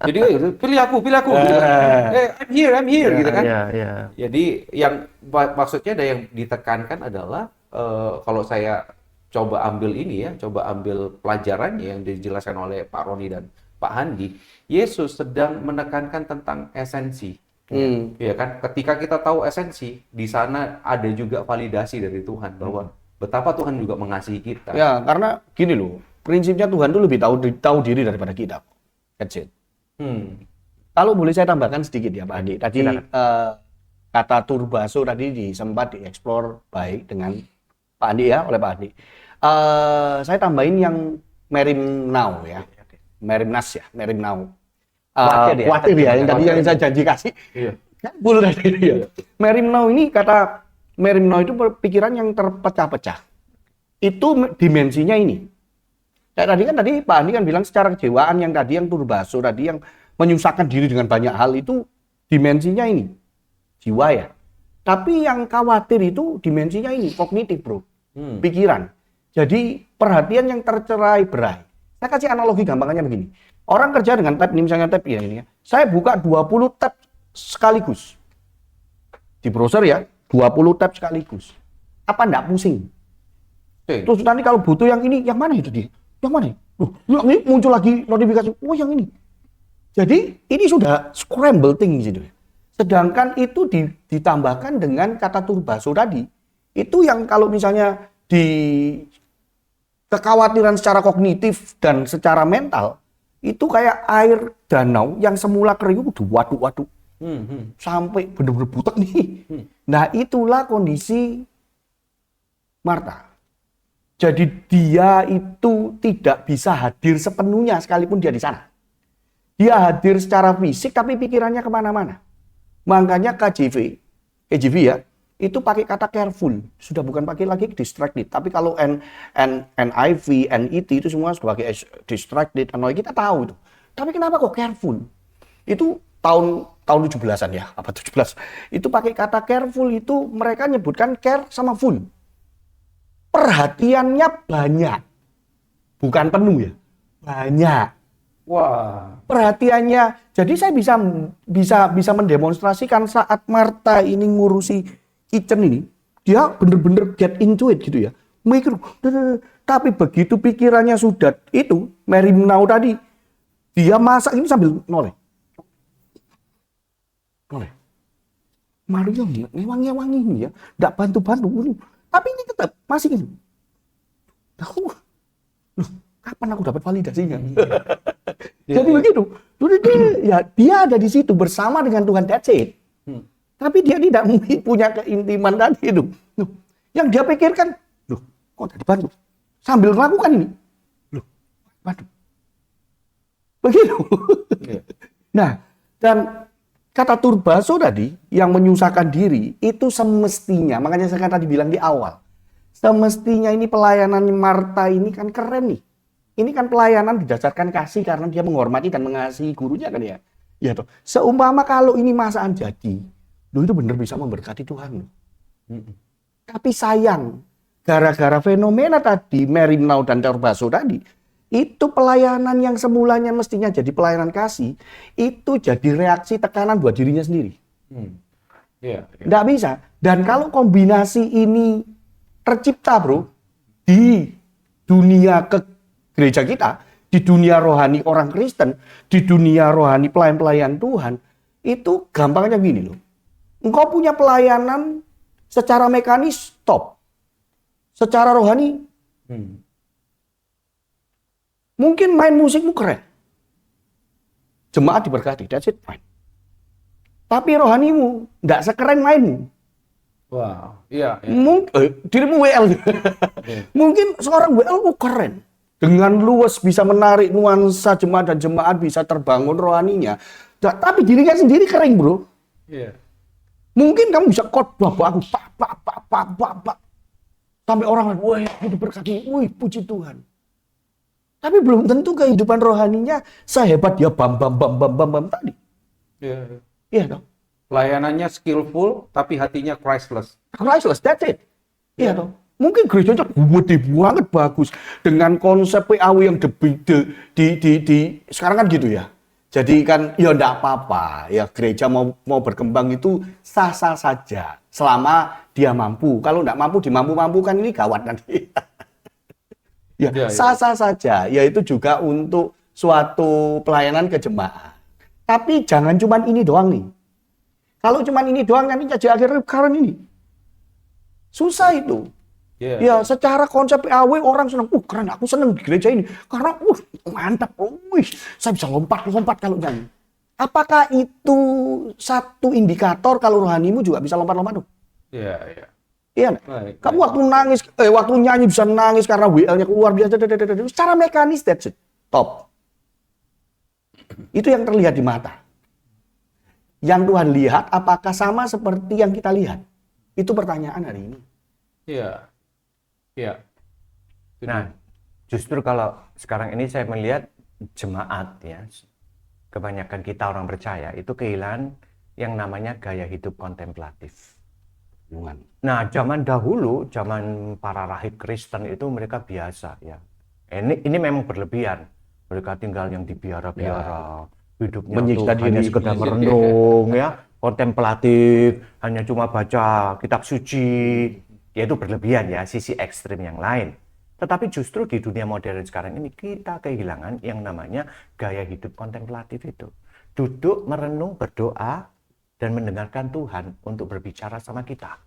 Jadi pilih aku gitu kan. I'm here gitu kan. Iya. Jadi yang maksudnya ada yang ditekankan adalah kalau saya coba ambil pelajarannya yang dijelaskan oleh Pak Roni dan Pak Handi, Yesus sedang menekankan tentang esensi. Ya kan, ketika kita tahu esensi, di sana ada juga validasi dari Tuhan bahwa betapa Tuhan juga mengasihi kita. Ya, karena gini loh, prinsipnya Tuhan itu lebih tahu diri daripada kita. That's it. Kalau boleh saya tambahkan sedikit ya Pak Handi. Tadi kata turbaso tadi sempat dieksplor baik dengan Pak Andi ya, oleh Pak Andi. Saya tambahin yang merimnau ya. Merimnas ya, merimnau. Khawatir ya, yang tadi yang saya janji kasih. Iya. Bulu tadi ya. Merimnau ini kata merimnau itu pikiran yang terpecah-pecah. Itu dimensinya ini. Kayak tadi Pak Andi kan bilang secara kejiwaan yang tadi yang turbaso tadi yang menyusahkan diri dengan banyak hal itu dimensinya ini. Jiwa ya. Tapi yang khawatir itu dimensinya ini, kognitif bro, pikiran. Jadi perhatian yang tercerai-berai. Saya kasih analogi gampangnya begini. Orang kerja dengan tab, ini misalnya tab ya ini ya. Saya buka 20 tab sekaligus. Di browser ya, 20 tab sekaligus. Apa enggak pusing? Terus nanti kalau butuh yang ini, yang mana itu dia? Yang mana? Ini muncul lagi notifikasi, oh yang ini. Jadi ini sudah scramble thing gitu. Sedangkan itu ditambahkan dengan kata turbaso tadi. Itu yang kalau misalnya di kekhawatiran secara kognitif dan secara mental, itu kayak air danau yang semula kering udah waduk-waduk sampai bener-bener butek nih. Nah, itulah kondisi Marta. Jadi dia itu tidak bisa hadir sepenuhnya sekalipun dia di sana. Dia hadir secara fisik tapi pikirannya kemana-mana. Makanya KJV ya, itu pakai kata careful. Sudah bukan pakai lagi distracted. Tapi kalau NIV, NET itu semua sudah pakai distracted, annoyed, kita tahu itu. Tapi kenapa kok careful? Itu tahun 17-an ya, apa 17. Itu pakai kata careful itu mereka nyebutkan care sama full. Perhatiannya banyak. Bukan penuh ya. Banyak. Wah. Perhatiannya. Jadi saya bisa mendemonstrasikan saat Marta ini ngurusi kitchen ini, dia bener-bener get into it gitu ya. Mikir, tapi begitu pikirannya sudah itu, Mary Now tadi, dia masak ini sambil noleh. Maria wangi-wangi ini ya, enggak bantu-bantu. Tapi ini tetap masih ini. Loh, kapan aku dapat validasinya? Jadi begitu. Ya, dia ada di situ bersama dengan Tuhan, that's it. Tapi dia tidak punya keintiman tadi itu. Yang dia pikirkan, loh, kok tidak dibantu? Sambil melakukan ini. Loh, bantu. Begitu. Nah, dan kata turbaso tadi yang menyusahkan diri itu semestinya, makanya saya tadi bilang di awal, semestinya ini pelayanan Marta ini kan keren nih. Ini kan pelayanan didasarkan kasih karena dia menghormati dan mengasihi gurunya kan ya. Ya toh. Seumpama kalau ini masakan jadi, loh itu benar bisa memberkati Tuhan loh. Tapi sayang, gara-gara fenomena tadi, Mary Now dan turbaso tadi, itu pelayanan yang semulanya mestinya jadi pelayanan kasih, itu jadi reaksi tekanan buat dirinya sendiri. Nggak bisa. Dan kalau kombinasi ini tercipta bro, di dunia gereja kita, di dunia rohani orang Kristen, di dunia rohani pelayan-pelayan Tuhan, itu gampangnya gini loh. Engkau punya pelayanan secara mekanis top. Secara rohani, mungkin main musikmu keren. Jemaat diberkati, that's it, fine. Tapi rohanimu nggak sekeren mainmu. Wow, iya. Dirimu WL. Mungkin seorang WL keren. Dengan luas bisa menarik nuansa jemaat dan jemaat bisa terbangun rohaninya. Tapi dirinya sendiri kering bro. Iya. Mungkin kamu bisa khotbah bagus, sampai orang, wah aku diberkati, wih puji Tuhan. Tapi belum tentu kehidupan rohaninya sehebat dia bam tadi. Iya. Iya dong. Pelayanannya skillful, tapi hatinya Christless. Christless, that's it. Iya dong. Mungkin gerejanya gede banget bagus dengan konsep PAW yang di sekarang kan gitu ya. Jadi kan ya enggak apa-apa, ya gereja mau berkembang itu sah-sah saja selama dia mampu. Kalau enggak mampu dimampu-mampukan ini gawat nanti. Ya, sah-sah saja, yaitu juga untuk suatu pelayanan ke jemaat. Tapi jangan cuman ini doang nih. Kalau cuman ini doang nanti jadi akhirnya keren ini. Susah itu. Ya, secara konsep PAW orang senang, keren, aku senang di gereja ini. Karena, mantap, saya bisa lompat-lompat kalau nyanyi. Apakah itu satu indikator kalau rohanimu juga bisa lompat-lompat? Iya. Iya, kamu waktu nangis, waktu nyanyi bisa nangis karena WL-nya keluar biasa. Secara mekanis, that's it. Top. Itu yang terlihat di mata. Yang Tuhan lihat, apakah sama seperti yang kita lihat? Itu pertanyaan hari ini. Iya. Nah, justru kalau sekarang ini saya melihat jemaat ya, kebanyakan kita orang percaya itu kehilangan yang namanya gaya hidup kontemplatif. Nah, zaman dahulu, zaman para rahib Kristen itu mereka biasa ya. Ini memang berlebihan. Mereka tinggal yang di biara-biara, hidupnya menyiksa hanya sekedar merenung ya, kontemplatif, hanya cuma baca kitab suci. Ya itu berlebihan ya, sisi ekstrim yang lain. Tetapi justru di dunia modern sekarang ini kita kehilangan yang namanya gaya hidup kontemplatif itu. Duduk, merenung, berdoa, dan mendengarkan Tuhan untuk berbicara sama kita.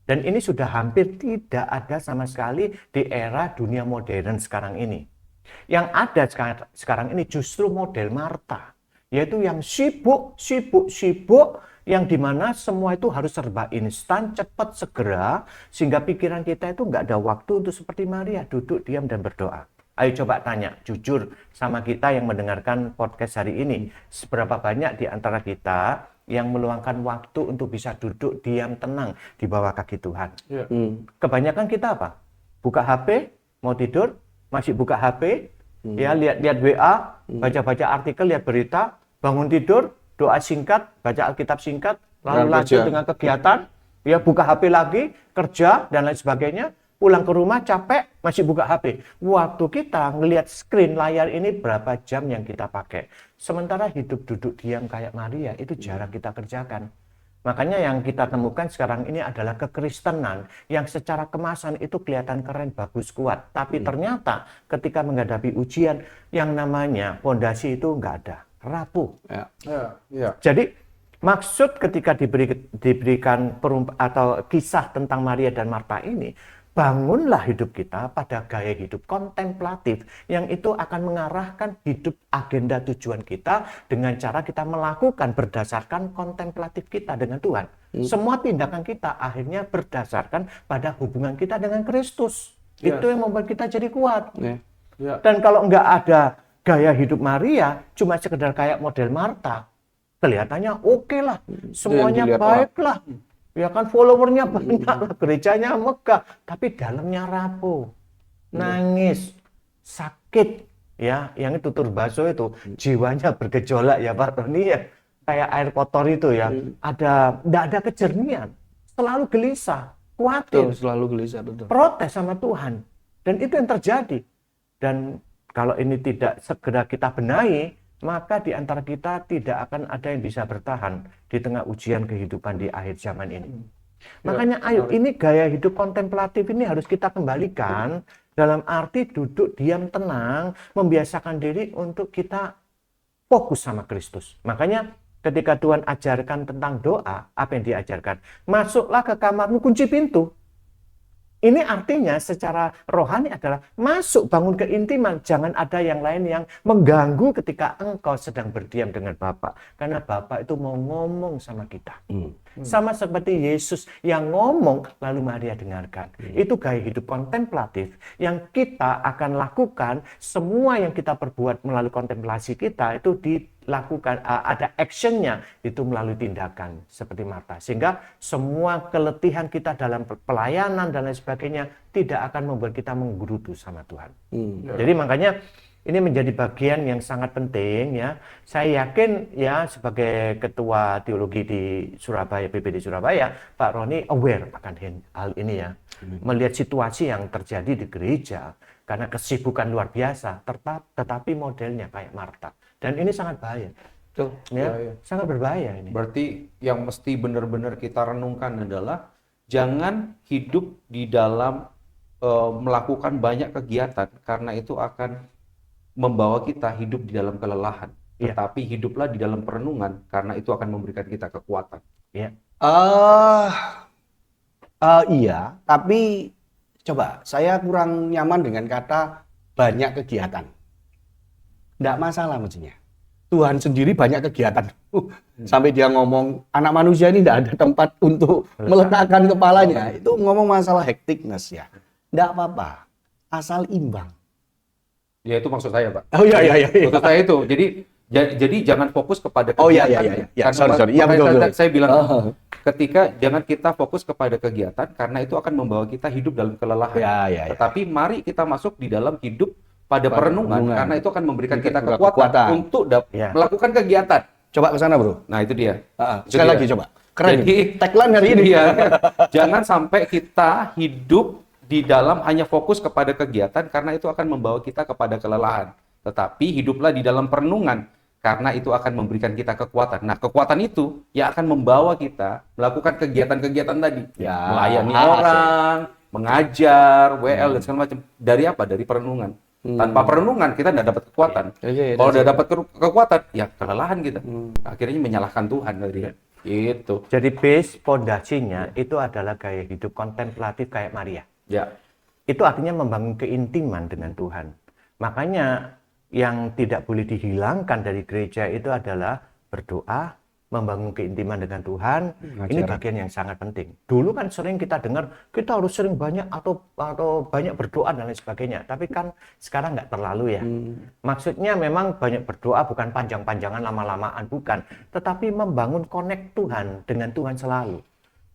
Dan ini sudah hampir tidak ada sama sekali di era dunia modern sekarang ini. Yang ada sekarang ini justru model Marta, yaitu yang sibuk, yang dimana semua itu harus serba instan, cepat, segera, sehingga pikiran kita itu nggak ada waktu untuk seperti Maria, duduk, diam, dan berdoa. Ayo coba tanya, jujur sama kita yang mendengarkan podcast hari ini, seberapa banyak di antara kita yang meluangkan waktu untuk bisa duduk, diam, tenang di bawah kaki Tuhan. Kebanyakan kita apa? Buka HP, mau tidur, masih buka HP, ya lihat-lihat WA, baca-baca artikel, lihat berita, bangun tidur, doa singkat, baca Alkitab singkat, lalu lanjut dengan kegiatan, ya buka HP lagi, kerja dan lain sebagainya, pulang ke rumah capek, masih buka HP. Waktu kita ngelihat screen layar ini berapa jam yang kita pakai. Sementara hidup duduk diam kayak Maria itu jarang kita kerjakan. Makanya yang kita temukan sekarang ini adalah kekristenan yang secara kemasan itu kelihatan keren, bagus, kuat. Tapi ternyata ketika menghadapi ujian yang namanya fondasi itu nggak ada, rapuh. Jadi maksud ketika diberikan atau kisah tentang Maria dan Marta ini, bangunlah hidup kita pada gaya hidup kontemplatif yang itu akan mengarahkan hidup agenda tujuan kita dengan cara kita melakukan berdasarkan kontemplatif kita dengan Tuhan. Semua tindakan kita akhirnya berdasarkan pada hubungan kita dengan Kristus. Itu yang membuat kita jadi kuat. Dan kalau nggak ada gaya hidup Maria, cuma sekedar kayak model Marta, kelihatannya oke lah, semuanya baik lah. Ya kan followernya banyak lah, gerejanya megah, tapi dalamnya rapuh, nangis, sakit, ya, yang itu tutur baso itu, jiwanya bergejolak ya Pak Roni ya, kayak air kotor itu ya, nggak ada kejernihan, selalu gelisah, khawatir, selalu gelisah, betul. Protes sama Tuhan, dan itu yang terjadi. Dan kalau ini tidak segera kita benahi, maka di antara kita tidak akan ada yang bisa bertahan di tengah ujian kehidupan di akhir zaman ini. Makanya ayo, ini gaya hidup kontemplatif ini harus kita kembalikan dalam arti duduk diam tenang, membiasakan diri untuk kita fokus sama Kristus. Makanya ketika Tuhan ajarkan tentang doa, apa yang diajarkan? Masuklah ke kamarmu, kunci pintu. Ini artinya secara rohani adalah masuk, bangun keintiman. Jangan ada yang lain yang mengganggu ketika engkau sedang berdiam dengan Bapa. Karena Bapa itu mau ngomong sama kita. Sama seperti Yesus yang ngomong lalu Maria dengarkan. Itu gaya hidup kontemplatif yang kita akan lakukan. Semua yang kita perbuat melalui kontemplasi kita itu dilakukan, ada actionnya itu melalui tindakan seperti Marta. Sehingga semua keletihan kita dalam pelayanan dan lain sebagainya tidak akan membuat kita menggerutu sama Tuhan. Jadi makanya ini menjadi bagian yang sangat penting ya. Saya yakin ya sebagai ketua teologi di Surabaya, PPD Surabaya, Pak Roni aware akan hal ini ya. Melihat situasi yang terjadi di gereja karena kesibukan luar biasa, tetapi modelnya kayak Marta. Dan ini sangat bahaya. Betul. Ya, sangat berbahaya ini. Berarti yang mesti benar-benar kita renungkan adalah jangan hidup di dalam melakukan banyak kegiatan karena itu akan membawa kita hidup di dalam kelelahan. Tetapi hiduplah di dalam perenungan karena itu akan memberikan kita kekuatan. Ya. Iya, tapi coba saya kurang nyaman dengan kata banyak kegiatan. Nggak masalah mestinya. Tuhan sendiri banyak kegiatan. Sampai dia ngomong anak manusia ini nggak ada tempat untuk meletakkan kepalanya. Itu ngomong masalah hektikness ya. Nggak apa-apa, asal imbang. Ya itu maksud saya, Pak. Oh iya. Maksud saya itu. Jadi jangan fokus kepada kegiatan. Oh iya. Ya, sorry. Iya betul. Saya bilang ketika jangan kita fokus kepada kegiatan karena itu akan membawa kita hidup dalam kelelahan. Ya. Tetapi mari kita masuk di dalam hidup pada perenungan karena itu akan memberikan kita kekuatan untuk melakukan kegiatan. Coba ke sana, Bro. Nah, itu dia. Sekali lagi coba. Keren. Jadi tagline hari ini. Jangan sampai kita hidup di dalam hanya fokus kepada kegiatan karena itu akan membawa kita kepada kelelahan. Tetapi hiduplah di dalam perenungan karena itu akan memberikan kita kekuatan. Nah, kekuatan itu yang akan membawa kita melakukan kegiatan-kegiatan tadi. Ya, Melayani orang, mengajar, WL dan segala macam. Dari apa? Dari perenungan. Tanpa perenungan kita tidak dapat kekuatan. Kalau tidak dapat kekuatan, ya kelelahan kita. Akhirnya menyalahkan Tuhan dari itu. Jadi base pondasinya itu adalah gaya hidup kontemplatif kayak Maria. Ya. Itu artinya membangun keintiman dengan Tuhan. Makanya yang tidak boleh dihilangkan dari gereja itu adalah berdoa, membangun keintiman dengan Tuhan. Ini bagian yang sangat penting. Dulu kan sering kita dengar kita harus sering banyak atau banyak berdoa dan lain sebagainya. Tapi kan sekarang nggak terlalu ya. Maksudnya memang banyak berdoa bukan panjang-panjangan lama-lamaan, bukan. Tetapi membangun connect Tuhan dengan Tuhan selalu.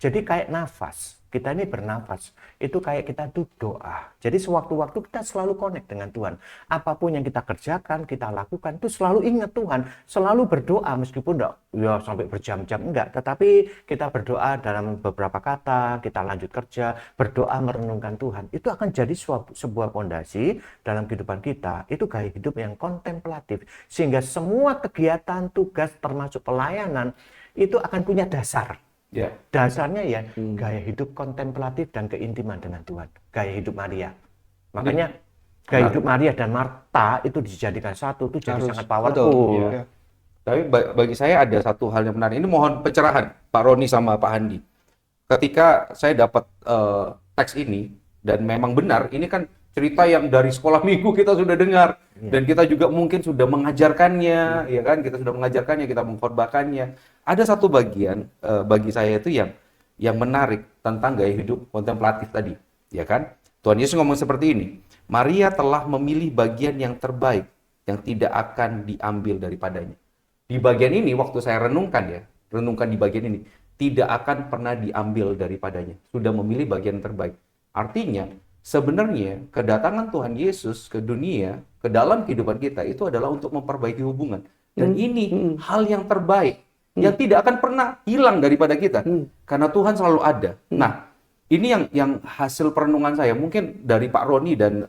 Jadi kayak nafas, kita ini bernafas, itu kayak kita tuh doa. Jadi sewaktu-waktu kita selalu connect dengan Tuhan. Apapun yang kita kerjakan, kita lakukan, itu selalu ingat Tuhan, selalu berdoa meskipun enggak ya sampai berjam-jam, enggak. Tetapi kita berdoa dalam beberapa kata, kita lanjut kerja, berdoa merenungkan Tuhan. Itu akan jadi sebuah fondasi dalam kehidupan kita, itu gaya hidup yang kontemplatif. Sehingga semua kegiatan, tugas, termasuk pelayanan, itu akan punya dasar. Ya. Dasarnya ya gaya hidup kontemplatif dan keintiman dengan Tuhan. Gaya hidup Maria. Makanya gaya hidup Maria dan Marta itu dijadikan satu, itu jadi sangat powerful. Ya. Tapi bagi saya ada satu hal yang menarik. Ini mohon pencerahan Pak Roni sama Pak Handi. Ketika saya dapat teks ini, dan memang benar, ini kan cerita yang dari sekolah minggu kita sudah dengar. Dan kita juga mungkin sudah mengajarkannya, ya kan? Kita sudah mengajarkannya, kita mengkhotbahkannya. Ada satu bagian bagi saya itu yang menarik tentang gaya hidup kontemplatif tadi, ya kan? Tuhan Yesus ngomong seperti ini, Maria telah memilih bagian yang terbaik yang tidak akan diambil daripadanya. Di bagian ini, waktu saya renungkan di bagian ini, tidak akan pernah diambil daripadanya. Sudah memilih bagian terbaik. Artinya, sebenarnya kedatangan Tuhan Yesus ke dunia, ke dalam kehidupan kita, itu adalah untuk memperbaiki hubungan. Dan ini hal yang terbaik, yang tidak akan pernah hilang daripada kita. Karena Tuhan selalu ada. Nah, ini yang hasil perenungan saya. Mungkin dari Pak Roni dan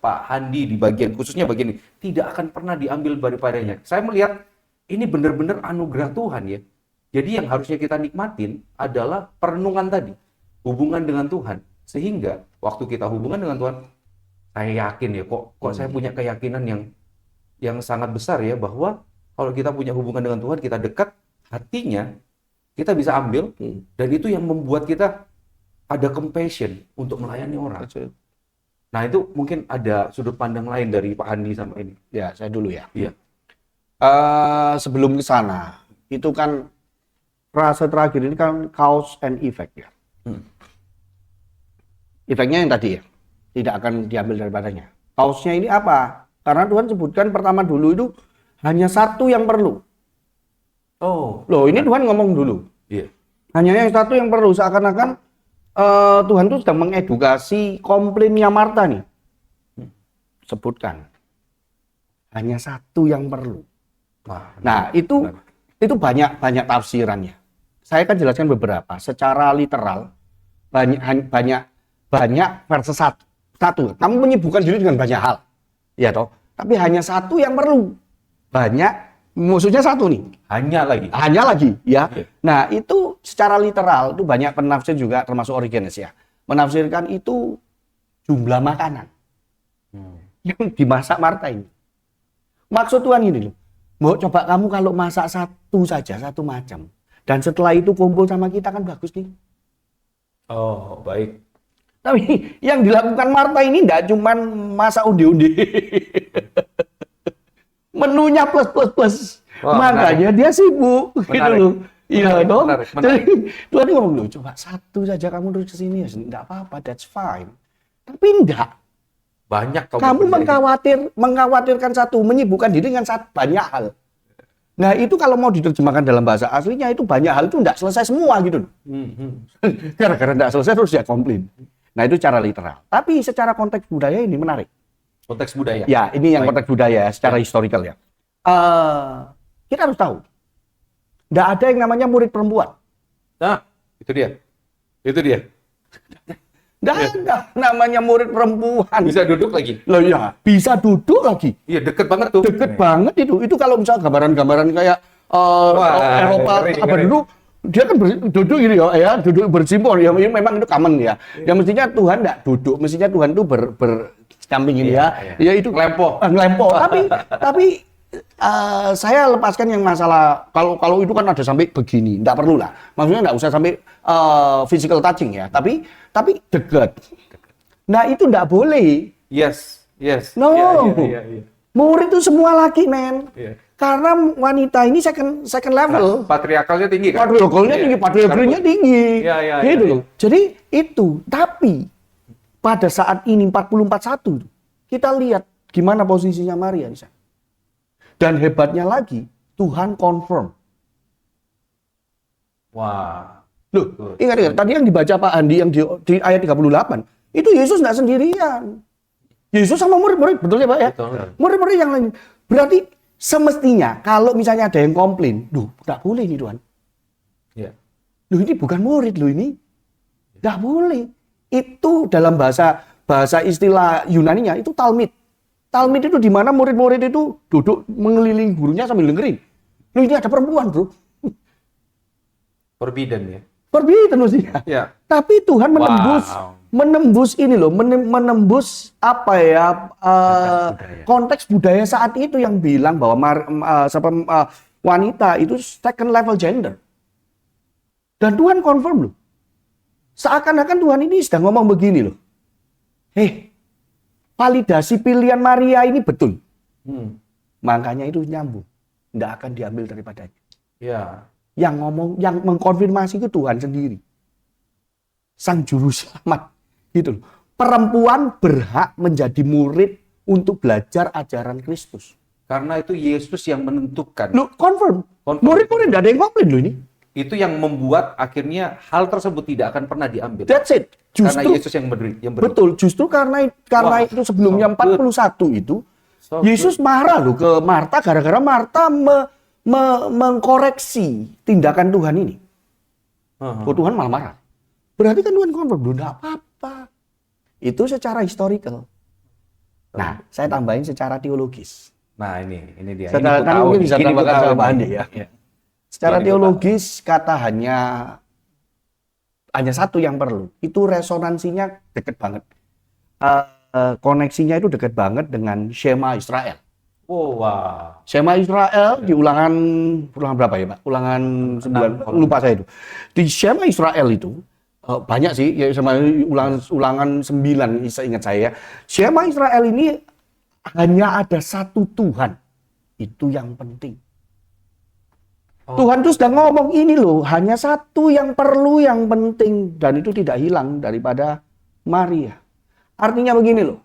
Pak Handi di bagian, khususnya bagian ini, tidak akan pernah diambil daripadanya. Saya melihat ini benar-benar anugerah Tuhan ya. Jadi yang harusnya kita nikmatin adalah perenungan tadi. Hubungan dengan Tuhan. Sehingga waktu kita hubungan dengan Tuhan, saya yakin ya, kok saya punya keyakinan yang sangat besar ya, bahwa kalau kita punya hubungan dengan Tuhan, kita dekat, hatinya kita bisa ambil, dan itu yang membuat kita ada compassion untuk melayani orang. Nah itu mungkin ada sudut pandang lain dari Pak Handi sama ini. Ya, saya dulu ya. Iya. Sebelum ke sana, itu kan frase terakhir ini kan cause and effect ya. Efeknya yang tadi ya, tidak akan diambil daripadanya. Cause-nya ini apa? Karena Tuhan sebutkan pertama dulu itu hanya satu yang perlu. Oh, Loh, ini Tuhan ngomong dulu. iya. Hanya yang satu yang perlu, seakan-akan Tuhan itu sedang mengedukasi komplainnya Marta nih. Sebutkan. Hanya satu yang perlu. Nah, itu banyak tafsirannya. Saya akan jelaskan beberapa. Secara literal, banyak verse satu. Kamu menyibukkan diri dengan banyak hal. Ya toh? Tapi hanya satu yang perlu. Banyak, maksudnya satu nih. Hanya lagi, ya. Nah, itu secara literal, itu banyak penafsir juga, termasuk Origenes ya. Menafsirkan itu jumlah makanan. Yang dimasak Marta ini. Maksud Tuhan ini loh. Mau coba kamu kalau masak satu saja, satu macam. Dan setelah itu kumpul sama kita kan bagus nih. Oh, baik. Tapi yang dilakukan Marta ini enggak cuma masak undi-undi. Menunya plus. Makanya dia sibuk gitu loh. Iya dong. Jadi Tuhan ngomong loh, coba satu saja kamu terus ke sini ya, enggak apa-apa, that's fine. Tapi enggak. Banyak Kamu mengkhawatirkan satu, menyibukkan diri dengan banyak hal. Nah, itu kalau mau diterjemahkan dalam bahasa aslinya, itu banyak hal itu enggak selesai semua gitu. Gara-gara enggak selesai terus dia komplain. Nah, itu cara literal. Tapi secara konteks budaya ini menarik. Konteks budaya. Ya, ini yang konteks budaya secara historical ya. Kita harus tahu. Nggak ada yang namanya murid perempuan. Nah, itu dia. Nggak ada namanya murid perempuan. Bisa duduk lagi. Loh ya, bisa duduk lagi. Iya, deket banget tuh. Deket banget itu. Itu kalau misalnya gambaran-gambaran kayak Eropa apa dulu, dia kan duduk gini ya, duduk bersimpul ya, memang itu common ya. Ya mestinya Tuhan enggak duduk, mestinya Tuhan itu bersamping ini ya. Ya itu ngelempoh. Tapi saya lepaskan yang masalah kalau itu kan ada sampai begini, enggak perlu lah. Maksudnya enggak usah sampai physical touching ya, tapi dekat. Nah, itu enggak boleh. Yes. Yes. No. Iya. Murid itu semua laki, men. Iya. Karena wanita ini second level. Patriarkalnya tinggi kan? Patriarkalnya Iya. tinggi, patriarkinya tinggi. Iya. Gitu loh. Jadi itu, tapi pada saat ini 44:1 kita lihat gimana posisinya Maria di sana. Dan hebatnya lagi, Tuhan confirm. Wah. Loh, ingat tadi yang dibaca Pak Andi yang di ayat 38, itu Yesus nggak sendirian. Yesus sama murid-murid, betul ya Pak ya? Betul. Murid-murid yang lain. Berarti semestinya kalau misalnya ada yang komplain, duh, nggak boleh nih Tuhan. Iya. Loh ini bukan murid loh ini. Nggak boleh. Itu dalam bahasa istilah Yunaninya itu Talmid. Talmid itu di mana murid-murid itu duduk mengelilingi gurunya sambil dengerin. Loh ini ada perempuan bro. Forbidden ya. Forbidden mestinya. Ya. Tapi Tuhan menembus, Wow. menembus ini loh, menembus apa ya konteks budaya saat itu yang bilang bahwa wanita itu second level gender. Dan Tuhan confirm loh. Seakan-akan Tuhan ini sedang ngomong begini loh. Validasi pilihan Maria ini betul. Makanya itu nyambung. Nggak akan diambil daripadanya. Ya. Yang mengkonfirmasi itu Tuhan sendiri. Sang juru selamat. Gitu loh. Perempuan berhak menjadi murid untuk belajar ajaran Kristus. Karena itu Yesus yang menentukan. Loh, confirm. Confirm. Murid-murid nggak ada yang komplain loh ini. Itu yang membuat akhirnya hal tersebut tidak akan pernah diambil. That's it. Karena Justru Yesus yang beri. betul, justru karena Wah, itu sebelumnya so good. 41 itu So Yesus marah loh ke Marta gara-gara Marta mengkoreksi tindakan Tuhan ini. Oh, Tuhan malah marah. Berarti kan Tuhan confirm, "Loh, enggak apa-apa." Itu secara historical. Nah, saya tambahin secara teologis. Nah ini dia. Secara- Ini ku kan tahu mungkin nih. bisa Ini ku tambahkan tahu sama Pak nih. Andi ya. Iya. Secara Ini teologis kata hanya satu yang perlu. Itu resonansinya deket banget. Koneksinya itu deket banget dengan Shema Israel. Oh, wah. Shema Israel di ulangan berapa ya Pak? Ulangan 9, lupa saya itu. Di Shema Israel itu banyak sih, ya sama ulangan 9 ingat saya. Shema Israel ini hanya ada satu Tuhan. Itu yang penting. Tuhan tuh sedang ngomong ini loh, hanya satu yang perlu, yang penting, dan itu tidak hilang daripada Maria. Artinya begini loh,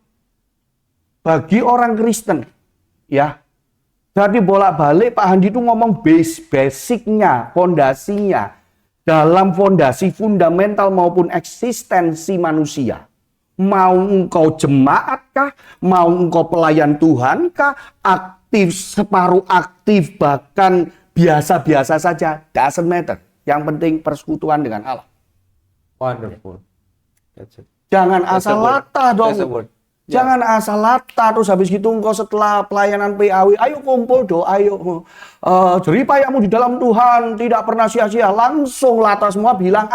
bagi orang Kristen, ya, jadi bolak-balik Pak Handi itu ngomong basicnya, fondasinya, dalam fondasi fundamental maupun eksistensi manusia. Mau engkau jemaat kah, mau engkau pelayan Tuhan kah, aktif, separuh aktif, bahkan biasa-biasa saja, doesn't matter. Yang penting persekutuan dengan Allah. Wonderful. That's it. Jangan That's asal a word. lata dong. That's a word. Jangan asal lata terus habis gitu engkau setelah pelayanan PAW, ayo kumpul doa, ayo jeripayamu di dalam Tuhan tidak pernah sia-sia. Langsung lata semua bilang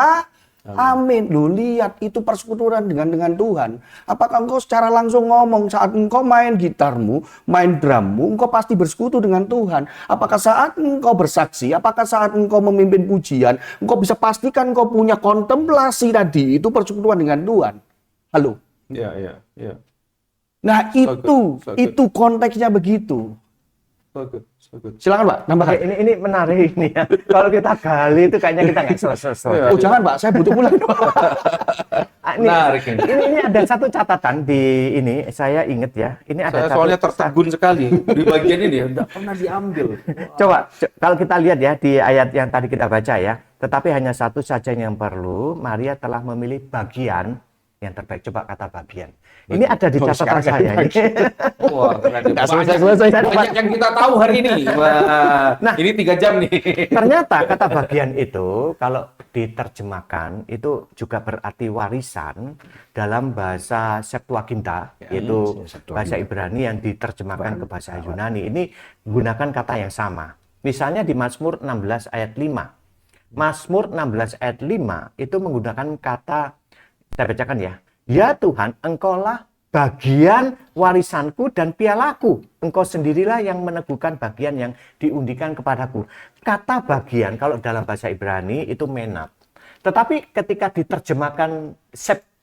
amin. Lu lihat itu persekutuan dengan Tuhan. Apakah engkau secara langsung ngomong saat engkau main gitarmu, main drummu, engkau pasti bersekutu dengan Tuhan. Apakah saat engkau bersaksi, apakah saat engkau memimpin pujian, engkau bisa pastikan engkau punya kontemplasi tadi, itu persekutuan dengan Tuhan. Halo. Ya. Nah, So good. itu konteksnya begitu. So good. Silakan Pak, tambahkan. Oke, ini menarik ini ya. Kalau kita gali itu kayaknya kita nggak selesai. Oh, jangan Pak, saya butuh pulang. Menarik ini. Ini ada satu catatan di ini, saya ingat ya. Ini ada Saya satu soalnya tertegun sekali di bagian ini, tidak pernah diambil. Coba, kalau kita lihat ya di ayat yang tadi kita baca ya, tetapi hanya satu saja yang perlu, Maria telah memilih bagian yang terbaik. Coba kata bagian. Ini ada di Oh, catatan sekarang saya. Wah, keren. Nggak Banyak- selesai-selesai. Banyak yang kita tahu hari ini. Wah, Nah. ini 3 jam nih. Ternyata kata bagian itu kalau diterjemahkan itu juga berarti warisan dalam bahasa Septuaginta, yaitu bahasa Ibrani yang diterjemahkan ke bahasa Yunani. Ini menggunakan kata yang sama. Misalnya di Mazmur 16 ayat 5. Mazmur 16 ayat 5 itu menggunakan kata, saya bacakan ya. Ya Tuhan, Engkaulah bagian warisanku dan pialaku. Engkau sendirilah yang meneguhkan bagian yang diundikan kepadaku. Kata bagian kalau dalam bahasa Ibrani itu menat. Tetapi ketika diterjemahkan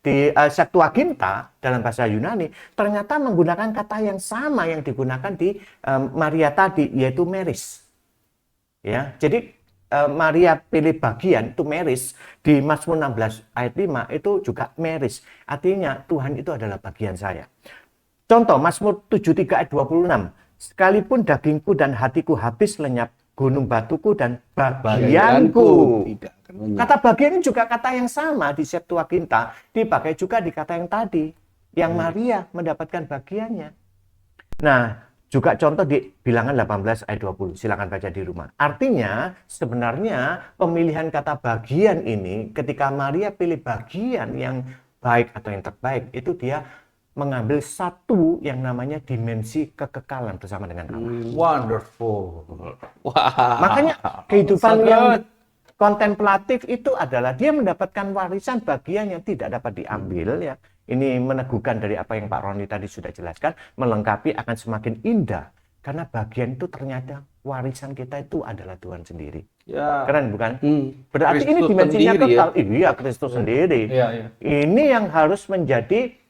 di Septuaginta dalam bahasa Yunani ternyata menggunakan kata yang sama yang digunakan di Maria tadi, yaitu meris. Ya, jadi Maria pilih bagian itu meris, di Mazmur 16 ayat 5 itu juga meris. Artinya Tuhan itu adalah bagian saya. Contoh Mazmur 73 ayat 26. Sekalipun dagingku dan hatiku habis lenyap, gunung batuku dan bagianku. Tidak akan lenyap. Kata bagian ini juga kata yang sama di Septuaginta, dipakai juga di kata yang tadi, yang Maria mendapatkan bagiannya. Nah, juga contoh di Bilangan 18 ayat 20, silakan baca di rumah. Artinya, sebenarnya pemilihan kata bagian ini, ketika Maria pilih bagian yang baik atau yang terbaik, itu dia mengambil satu yang namanya dimensi kekekalan bersama dengan Allah. Wonderful. Wah. Makanya kehidupan So yang good. kontemplatif itu adalah dia mendapatkan warisan bagian yang tidak dapat diambil ya. Ini meneguhkan dari apa yang Pak Roni tadi sudah jelaskan, melengkapi akan semakin indah karena bagian itu ternyata warisan kita itu adalah Tuhan sendiri. Ya. Keren bukan? Berarti ini Kristus dimensinya sendiri, total. Iya, Kristus sendiri. Iya, iya. Ini yang harus menjadi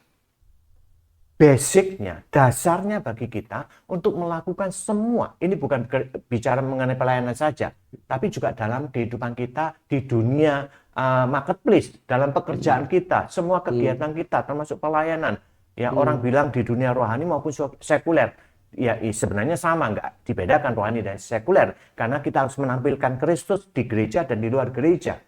basicnya, dasarnya bagi kita untuk melakukan semua. Ini bukan bicara mengenai pelayanan saja, tapi juga dalam kehidupan kita di dunia marketplace, dalam pekerjaan kita, semua kegiatan kita, termasuk pelayanan. Ya, orang bilang di dunia rohani maupun sekuler. Ya, sebenarnya sama, nggak dibedakan rohani dan sekuler, karena kita harus menampilkan Kristus di gereja dan di luar gereja.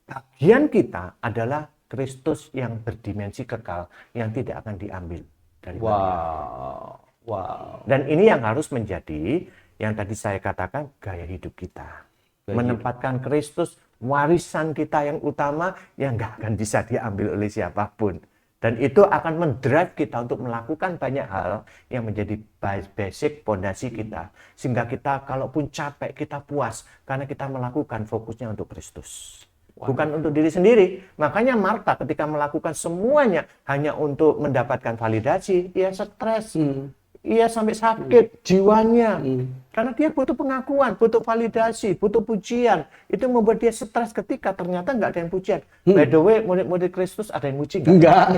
Bagian kita adalah Kristus yang berdimensi kekal, yang tidak akan diambil dari Maria. Wow. Wow. Dan ini yang harus menjadi, yang tadi saya katakan, gaya hidup kita. Menempatkan Kristus, warisan kita yang utama, yang nggak akan bisa diambil oleh siapapun. Dan itu akan mendrive kita untuk melakukan banyak hal yang menjadi basic pondasi kita. Sehingga kita kalaupun capek, kita puas, karena kita melakukan fokusnya untuk Kristus. Bukan untuk diri sendiri. Makanya Marta ketika melakukan semuanya hanya untuk mendapatkan validasi, ia stres. Ia sampai sakit jiwanya. Karena dia butuh pengakuan, butuh validasi, butuh pujian. Itu membuat dia stres ketika ternyata nggak ada yang pujian. By the way, murid-murid Kristus ada yang muji nggak? Enggak.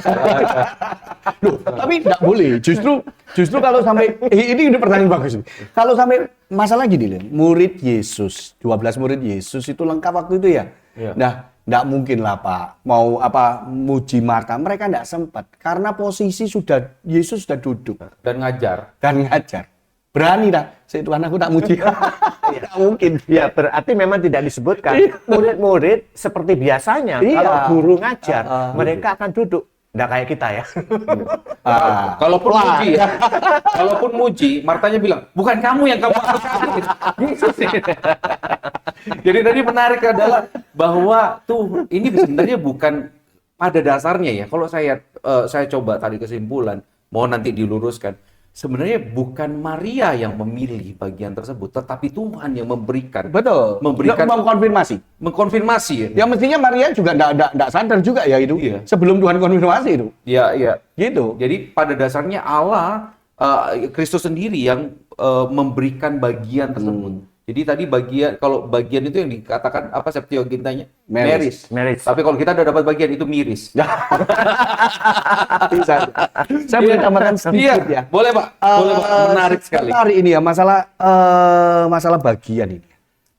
Loh, tapi enggak boleh. Justru kalau sampai ini pertanyaan bagus. Kalau sampai masalah gini loh, murid Yesus, 12 murid Yesus itu lengkap waktu itu ya. Iya. Nah, enggak mungkin lah Pak, mau muji Marta. Mereka enggak sempat karena posisi Yesus sudah duduk Dan ngajar. dan ngajar. Berani dah, Tuhan aku tak muji. Enggak mungkin. Ya, berarti memang tidak disebutkan. Murid-murid seperti biasanya, Iya. kalau guru ngajar, mereka akan duduk. Nggak kayak kita ya. Kalaupun muji ya. Kalaupun muji, Martanya bilang, "Bukan kamu yang kamu haruskan." Yesus ini. Jadi tadi menarik adalah bahwa tuh ini sebenarnya bukan pada dasarnya ya. Kalau saya coba tadi kesimpulan, mohon nanti diluruskan. Sebenarnya bukan Maria yang memilih bagian tersebut, tetapi Tuhan yang memberikan. Betul. Memberikan mengkonfirmasi ya. Ya mestinya Maria juga enggak sadar juga ya itu. Iya. Sebelum Tuhan konfirmasi itu. Iya, iya. Gitu. Jadi pada dasarnya Allah, Kristus sendiri yang memberikan bagian tersebut. Jadi tadi kalau bagian itu yang dikatakan apa Septuagintanya? Meris. Tapi kalau kita udah dapat bagian itu miris. Bisa. Saya boleh tambahkan sedikit ya. Boleh Pak. Boleh Pak. Menarik sekali. Menarik ini ya masalah bagian ini.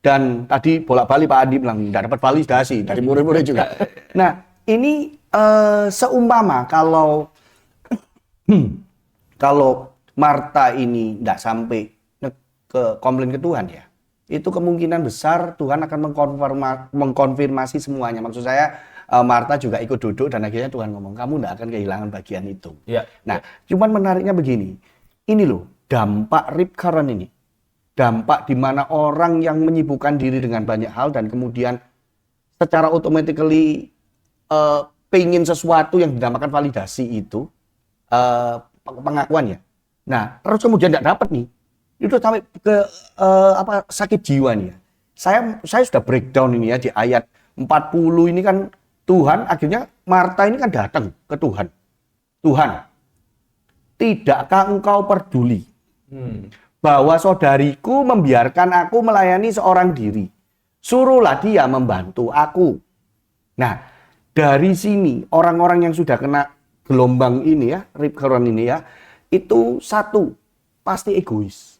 Dan tadi bolak-balik Pak Adi bilang tidak dapat validasi dari murid-murid juga. Nah, ini seumpama kalau Marta ini tidak sampai ke komplain ke Tuhan ya, itu kemungkinan besar Tuhan akan mengkonfirmasi semuanya. Maksud saya Marta juga ikut duduk dan akhirnya Tuhan ngomong, kamu tidak akan kehilangan bagian itu. Ya. Nah, cuman menariknya begini, ini loh dampak rip current ini, dampak di mana orang yang menyibukkan diri dengan banyak hal dan kemudian secara automatically pengen sesuatu yang dinamakan validasi itu pengakuannya. Nah, terus kemudian tidak dapat nih. Itu sampai ke sakit jiwa nih ya. Saya sudah breakdown ini ya di ayat 40 ini kan Tuhan akhirnya Marta ini kan datang ke Tuhan. Tuhan, tidakkah engkau peduli bahwa saudariku membiarkan aku melayani seorang diri? Suruhlah dia membantu aku. Nah, Dari sini orang-orang yang sudah kena gelombang ini ya, rip current ini ya, itu satu pasti egois.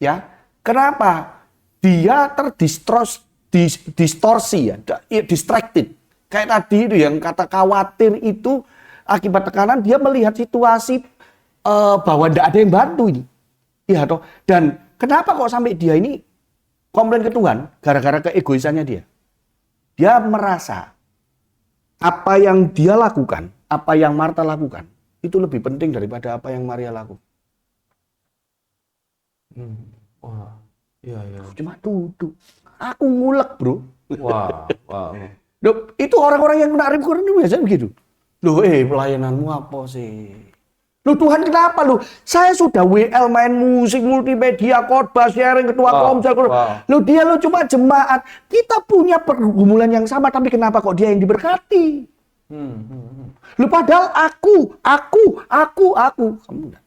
Ya, kenapa? Dia distorsi ya, distracted. Kayak tadi itu yang kata khawatir itu akibat tekanan, dia melihat situasi bahwa tidak ada yang bantu ini. Ya toh. Dan kenapa kok sampai dia ini komplain ke Tuhan gara-gara keegoisannya dia? Dia merasa apa yang dia lakukan, apa yang Marta lakukan, itu lebih penting daripada apa yang Maria lakukan. Wah, iya. Cuma duduk. Aku ngulek, bro. Wah. Loh, itu orang-orang yang kena rip current itu biasanya begitu. Loh, pelayananmu apa sih? Loh Tuhan kenapa loh? Saya sudah WL main musik, multimedia, khotbah, sharing, ketua komsel. Loh dia lo cuma jemaat. Kita punya pergumulan yang sama, tapi kenapa kok dia yang diberkati? Loh padahal aku. Kamu enggak.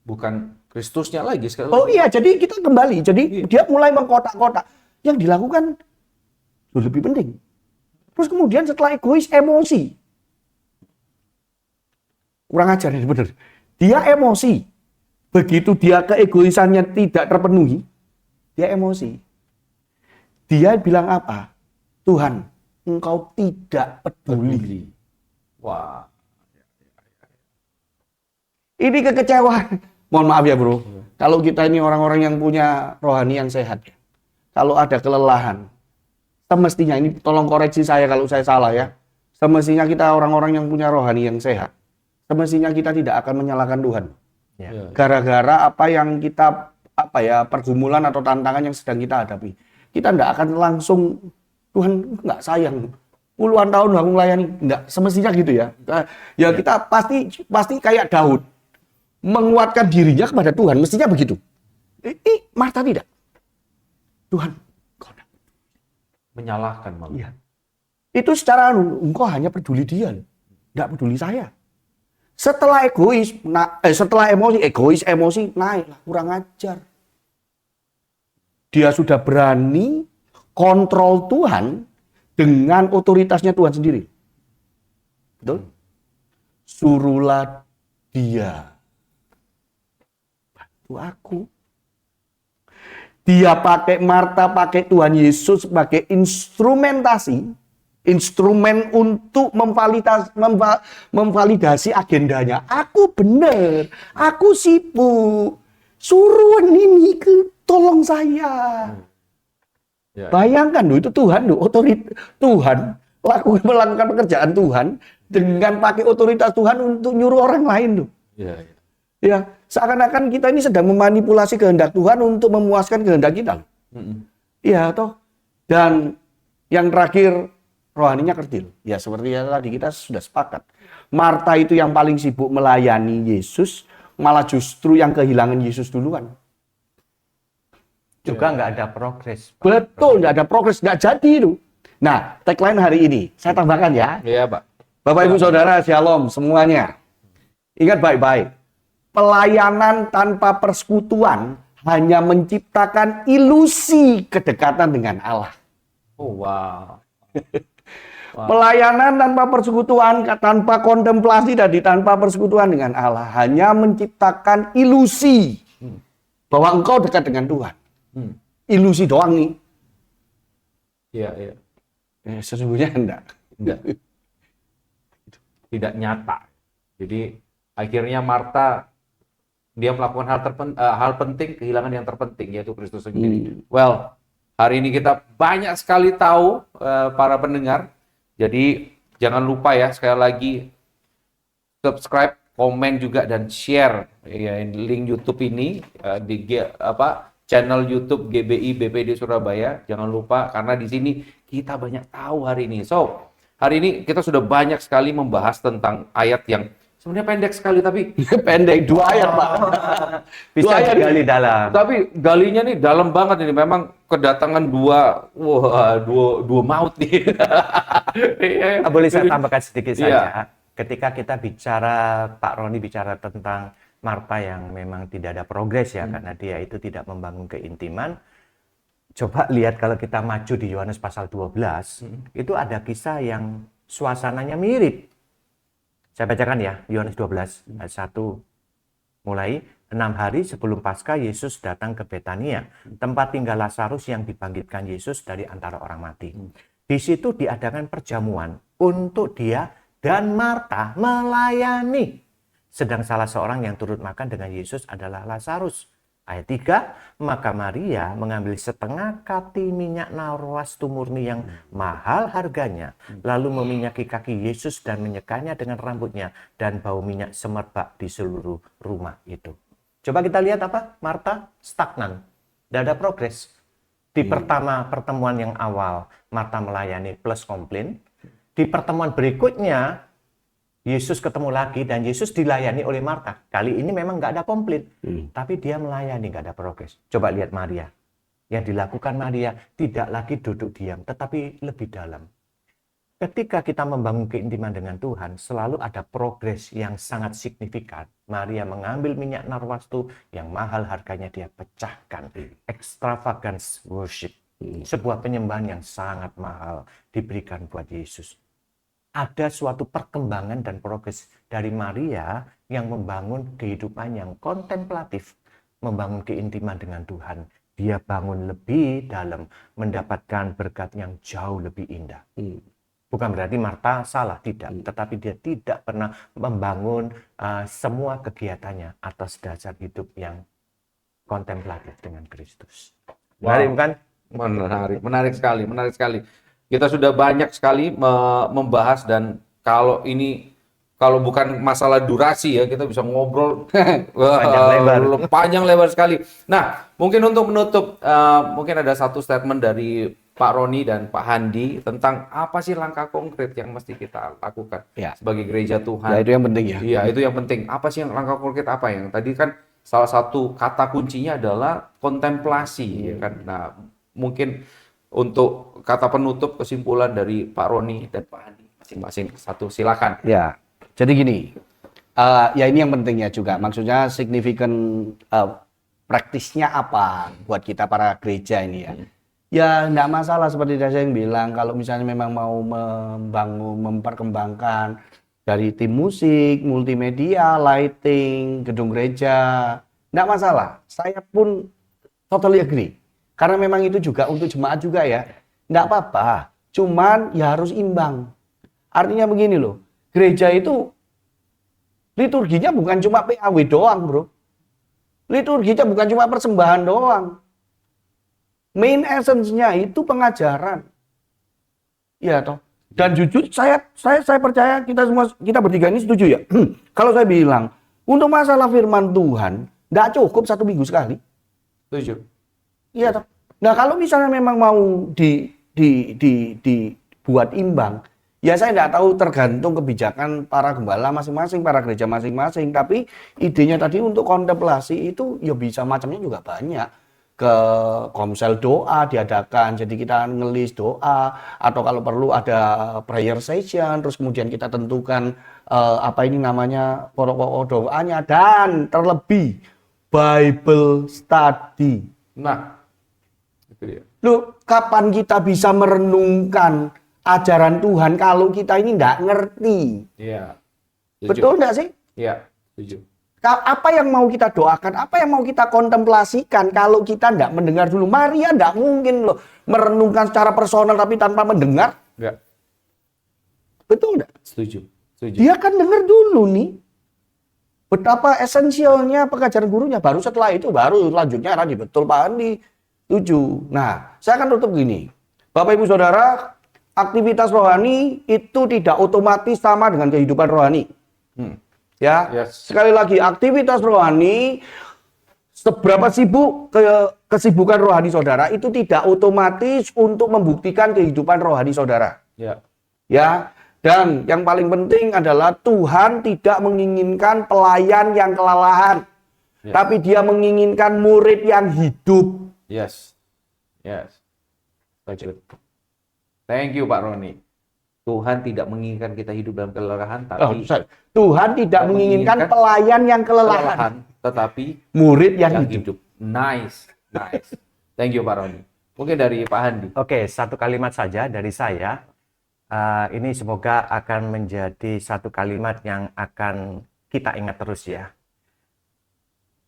Bukan Kristusnya lagi sekali. Oh iya, jadi kita kembali. Jadi dia mulai mengkotak-kotak. Yang dilakukan lebih penting. Terus kemudian setelah egois, emosi. Kurang ajar ini benar. Dia emosi. Begitu dia keegoisannya tidak terpenuhi, dia emosi. Dia bilang apa? Tuhan, Engkau tidak peduli. Wah. Ini kekecewaan. Mohon maaf ya bro. Kalau kita ini orang-orang yang punya rohani yang sehat. Kalau ada kelelahan. Semestinya, ini tolong koreksi saya kalau saya salah ya. Semestinya kita orang-orang yang punya rohani yang sehat. Semestinya kita tidak akan menyalahkan Tuhan. Ya. Gara-gara apa yang kita pergumulan atau tantangan yang sedang kita hadapi. Kita tidak akan langsung Tuhan nggak sayang. Puluhan tahun aku melayani, enggak semestinya gitu ya. Ya kita pasti kayak Daud menguatkan dirinya kepada Tuhan, mestinya begitu. Marta tidak. Tuhan, kau tidak Menyalahkan malah. Iya. Itu secara engkau hanya peduli dia, enggak peduli saya. Setelah emosi naiklah, kurang ajar. Dia sudah berani kontrol Tuhan dengan otoritasnya Tuhan sendiri. Betul? Suruhlah dia bantu aku. Dia pakai Marta, pakai Tuhan Yesus sebagai instrumen untuk memvalidasi agendanya. Aku benar, aku sibuk. Suruhan ini tolong saya. Ya. Bayangkan loh, itu Tuhan loh, Tuhan melakukan pekerjaan Tuhan dengan pakai otoritas Tuhan untuk nyuruh orang lain loh. Ya. Ya, seakan-akan kita ini sedang memanipulasi kehendak Tuhan untuk memuaskan kehendak kita. Iya toh. Dan yang terakhir, rohaninya kerdil. Ya seperti yang tadi kita sudah sepakat. Marta itu yang paling sibuk melayani Yesus, malah justru yang kehilangan Yesus duluan. Juga nggak ada progres. Betul, nggak ada progres, nggak jadi itu. Nah, tagline hari ini, saya tambahkan ya. Iya, Pak. Bapak Ibu Saudara, Shalom semuanya. Ingat baik-baik. Pelayanan tanpa persekutuan hanya menciptakan ilusi kedekatan dengan Allah. Oh, wow. Pelayanan tanpa persekutuan, tanpa kontemplasi tadi, tanpa persekutuan dengan Allah, hanya menciptakan ilusi bahwa engkau dekat dengan Tuhan. Ilusi doang nih. Iya. Sesungguhnya enggak. Tidak nyata. Jadi akhirnya Marta dia melakukan hal penting, kehilangan yang terpenting, yaitu Kristus sendiri. Well, hari ini kita banyak sekali tahu para pendengar. Jadi jangan lupa ya, sekali lagi subscribe, komen juga dan share ya, link YouTube ini di channel YouTube GBI BPD Surabaya. Jangan lupa karena di sini kita banyak tahu hari ini. So, hari ini kita sudah banyak sekali membahas tentang ayat yang sebenarnya pendek sekali tapi pendek 2 ayat, Pak. Bisa digali dalam. Tapi galinya nih dalam banget ini. Memang kedatangan dua maut nih. Boleh saya tambahkan sedikit saja. Iya. Ketika kita bicara, Pak Roni bicara tentang Marta yang memang tidak ada progres ya, karena dia itu tidak membangun keintiman. Coba lihat kalau kita maju di Yohanes pasal 12, itu ada kisah yang suasananya mirip. Saya bacakan ya, Yohanes 12 ayat 1. Mulai 6 hari sebelum Paskah, Yesus datang ke Betania, tempat tinggal Lazarus yang dibangkitkan Yesus dari antara orang mati. Di situ diadakan perjamuan untuk dia dan Marta melayani. Sedang salah seorang yang turut makan dengan Yesus adalah Lazarus. Ayat 3, maka Maria mengambil setengah kati minyak narwastu murni yang mahal harganya, lalu meminyaki kaki Yesus dan menyekanya dengan rambutnya, dan bau minyak semerbak di seluruh rumah itu. Coba kita lihat apa? Marta stagnan, tidak ada progres. Di pertemuan yang awal, Marta melayani plus komplain. Di pertemuan berikutnya, Yesus ketemu lagi dan Yesus dilayani oleh Marta. Kali ini memang nggak ada komplain, tapi dia melayani, nggak ada progres. Coba lihat Maria. Yang dilakukan Maria tidak lagi duduk diam, tetapi lebih dalam. Ketika kita membangun keintiman dengan Tuhan, selalu ada progres yang sangat signifikan. Maria mengambil minyak narwastu yang mahal harganya, dia pecahkan. Extravagance worship. Sebuah penyembahan yang sangat mahal diberikan buat Yesus. Ada suatu perkembangan dan progres dari Maria yang membangun kehidupan yang kontemplatif, membangun keintiman dengan Tuhan. Dia bangun lebih dalam, mendapatkan berkat yang jauh lebih indah. Bukan berarti Marta salah, tidak. Tetapi dia tidak pernah membangun semua kegiatannya atas dasar hidup yang kontemplatif dengan Kristus. Menarik bukan? Menarik sekali. Kita sudah banyak sekali membahas, dan kalau bukan masalah durasi ya, kita bisa ngobrol panjang lebar sekali. Nah, mungkin untuk menutup, mungkin ada satu statement dari Pak Roni dan Pak Handi tentang apa sih langkah konkret yang mesti kita lakukan sebagai gereja Tuhan. Ya, itu yang penting ya. Iya, itu yang penting. Apa sih yang langkah konkret apa yang tadi kan salah satu kata kuncinya adalah kontemplasi, ya kan. Nah, mungkin untuk kata penutup, kesimpulan dari Pak Roni dan Pak Handi masing-masing satu, silakan. Ya, jadi gini, ya ini yang pentingnya juga, maksudnya signifikan praktisnya apa buat kita para gereja ini ya. Ya enggak masalah seperti saya yang bilang, kalau misalnya memang mau memperkembangkan dari tim musik, multimedia, lighting, gedung gereja, enggak masalah. Saya pun totally agree. Karena memang itu juga untuk jemaat juga ya. Enggak apa-apa. Cuman ya harus imbang. Artinya begini loh. Gereja itu liturginya bukan cuma PAW doang, bro. Liturginya bukan cuma persembahan doang. Main essence-nya itu pengajaran. Iya toh. Dan jujur saya percaya kita bertiga ini setuju ya. Kalau saya bilang untuk masalah firman Tuhan enggak cukup 1 minggu sekali. Setuju. Iya toh. Nah, kalau misalnya memang mau dibuat imbang, ya saya tidak tahu, tergantung kebijakan para gembala masing-masing, para gereja masing-masing. Tapi idenya tadi untuk kontemplasi itu ya bisa macamnya juga banyak. Ke komsel doa diadakan, jadi kita ngelis doa, atau kalau perlu ada prayer session, terus kemudian kita tentukan apa ini namanya pokok-pokok doanya, dan terlebih Bible study. Nah, itu dia. Loh, kapan kita bisa merenungkan ajaran Tuhan kalau kita ini nggak ngerti? Iya. Betul nggak sih? Iya, setuju. Apa yang mau kita doakan, apa yang mau kita kontemplasikan kalau kita nggak mendengar dulu? Maria nggak mungkin loh merenungkan secara personal tapi tanpa mendengar. Enggak. Betul nggak? Setuju. Dia kan dengar dulu nih. Betapa esensialnya pengajaran gurunya. Baru setelah itu, baru lanjutnya tadi. Betul Pak Andi. Setuju. Nah, saya akan tutup gini. Bapak Ibu Saudara, aktivitas rohani itu tidak otomatis sama dengan kehidupan rohani. Ya, Sekali lagi, aktivitas rohani, seberapa sibuk kesibukan rohani saudara, itu tidak otomatis untuk membuktikan kehidupan rohani saudara. Ya, dan yang paling penting adalah Tuhan tidak menginginkan pelayan yang kelelahan, tapi Dia menginginkan murid yang hidup. Yes. Thank you Pak Roni. Tuhan tidak menginginkan kita hidup dalam kelelahan, tapi Tuhan tidak menginginkan pelayan yang kelelahan, tetapi murid yang hidup. Nice. Thank you Pak Roni. Mungkin dari Pak Handi. Oke, satu kalimat saja dari saya. Ini semoga akan menjadi satu kalimat yang akan kita ingat terus ya.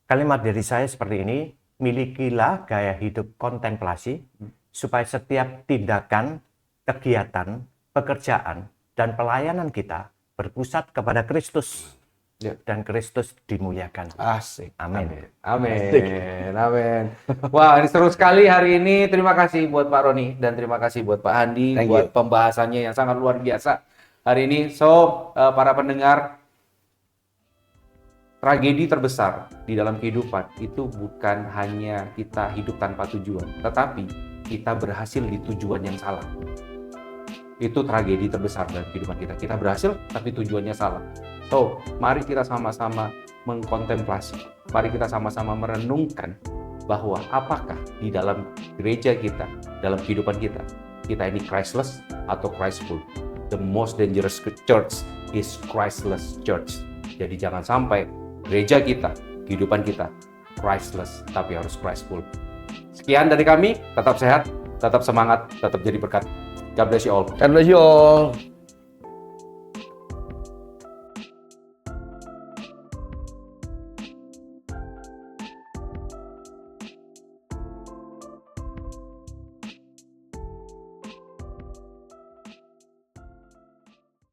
Kalimat dari saya seperti ini, milikilah gaya hidup kontemplasi, supaya setiap tindakan, kegiatan, pekerjaan, dan pelayanan kita berpusat kepada Kristus. Ya. Dan Kristus dimuliakan. Asik. Amin. Amin. Wah, ini seru sekali hari ini. Terima kasih buat Pak Roni dan terima kasih buat Pak Handi Thank buat you. pembahasannya yang sangat luar biasa hari ini. So, para pendengar, tragedi terbesar di dalam kehidupan itu bukan hanya kita hidup tanpa tujuan, tetapi kita berhasil di tujuan yang salah. Itu tragedi terbesar dalam kehidupan kita. Kita berhasil, tapi tujuannya salah. So, mari kita sama-sama mengkontemplasi. Mari kita sama-sama merenungkan bahwa apakah di dalam gereja kita, dalam kehidupan kita ini Christless atau Christful. The most dangerous church is Christless church. Jadi jangan sampai gereja kita, kehidupan kita Christless, tapi harus Christful. Sekian dari kami, tetap sehat, tetap semangat, tetap jadi berkat. God bless you all. God bless you all.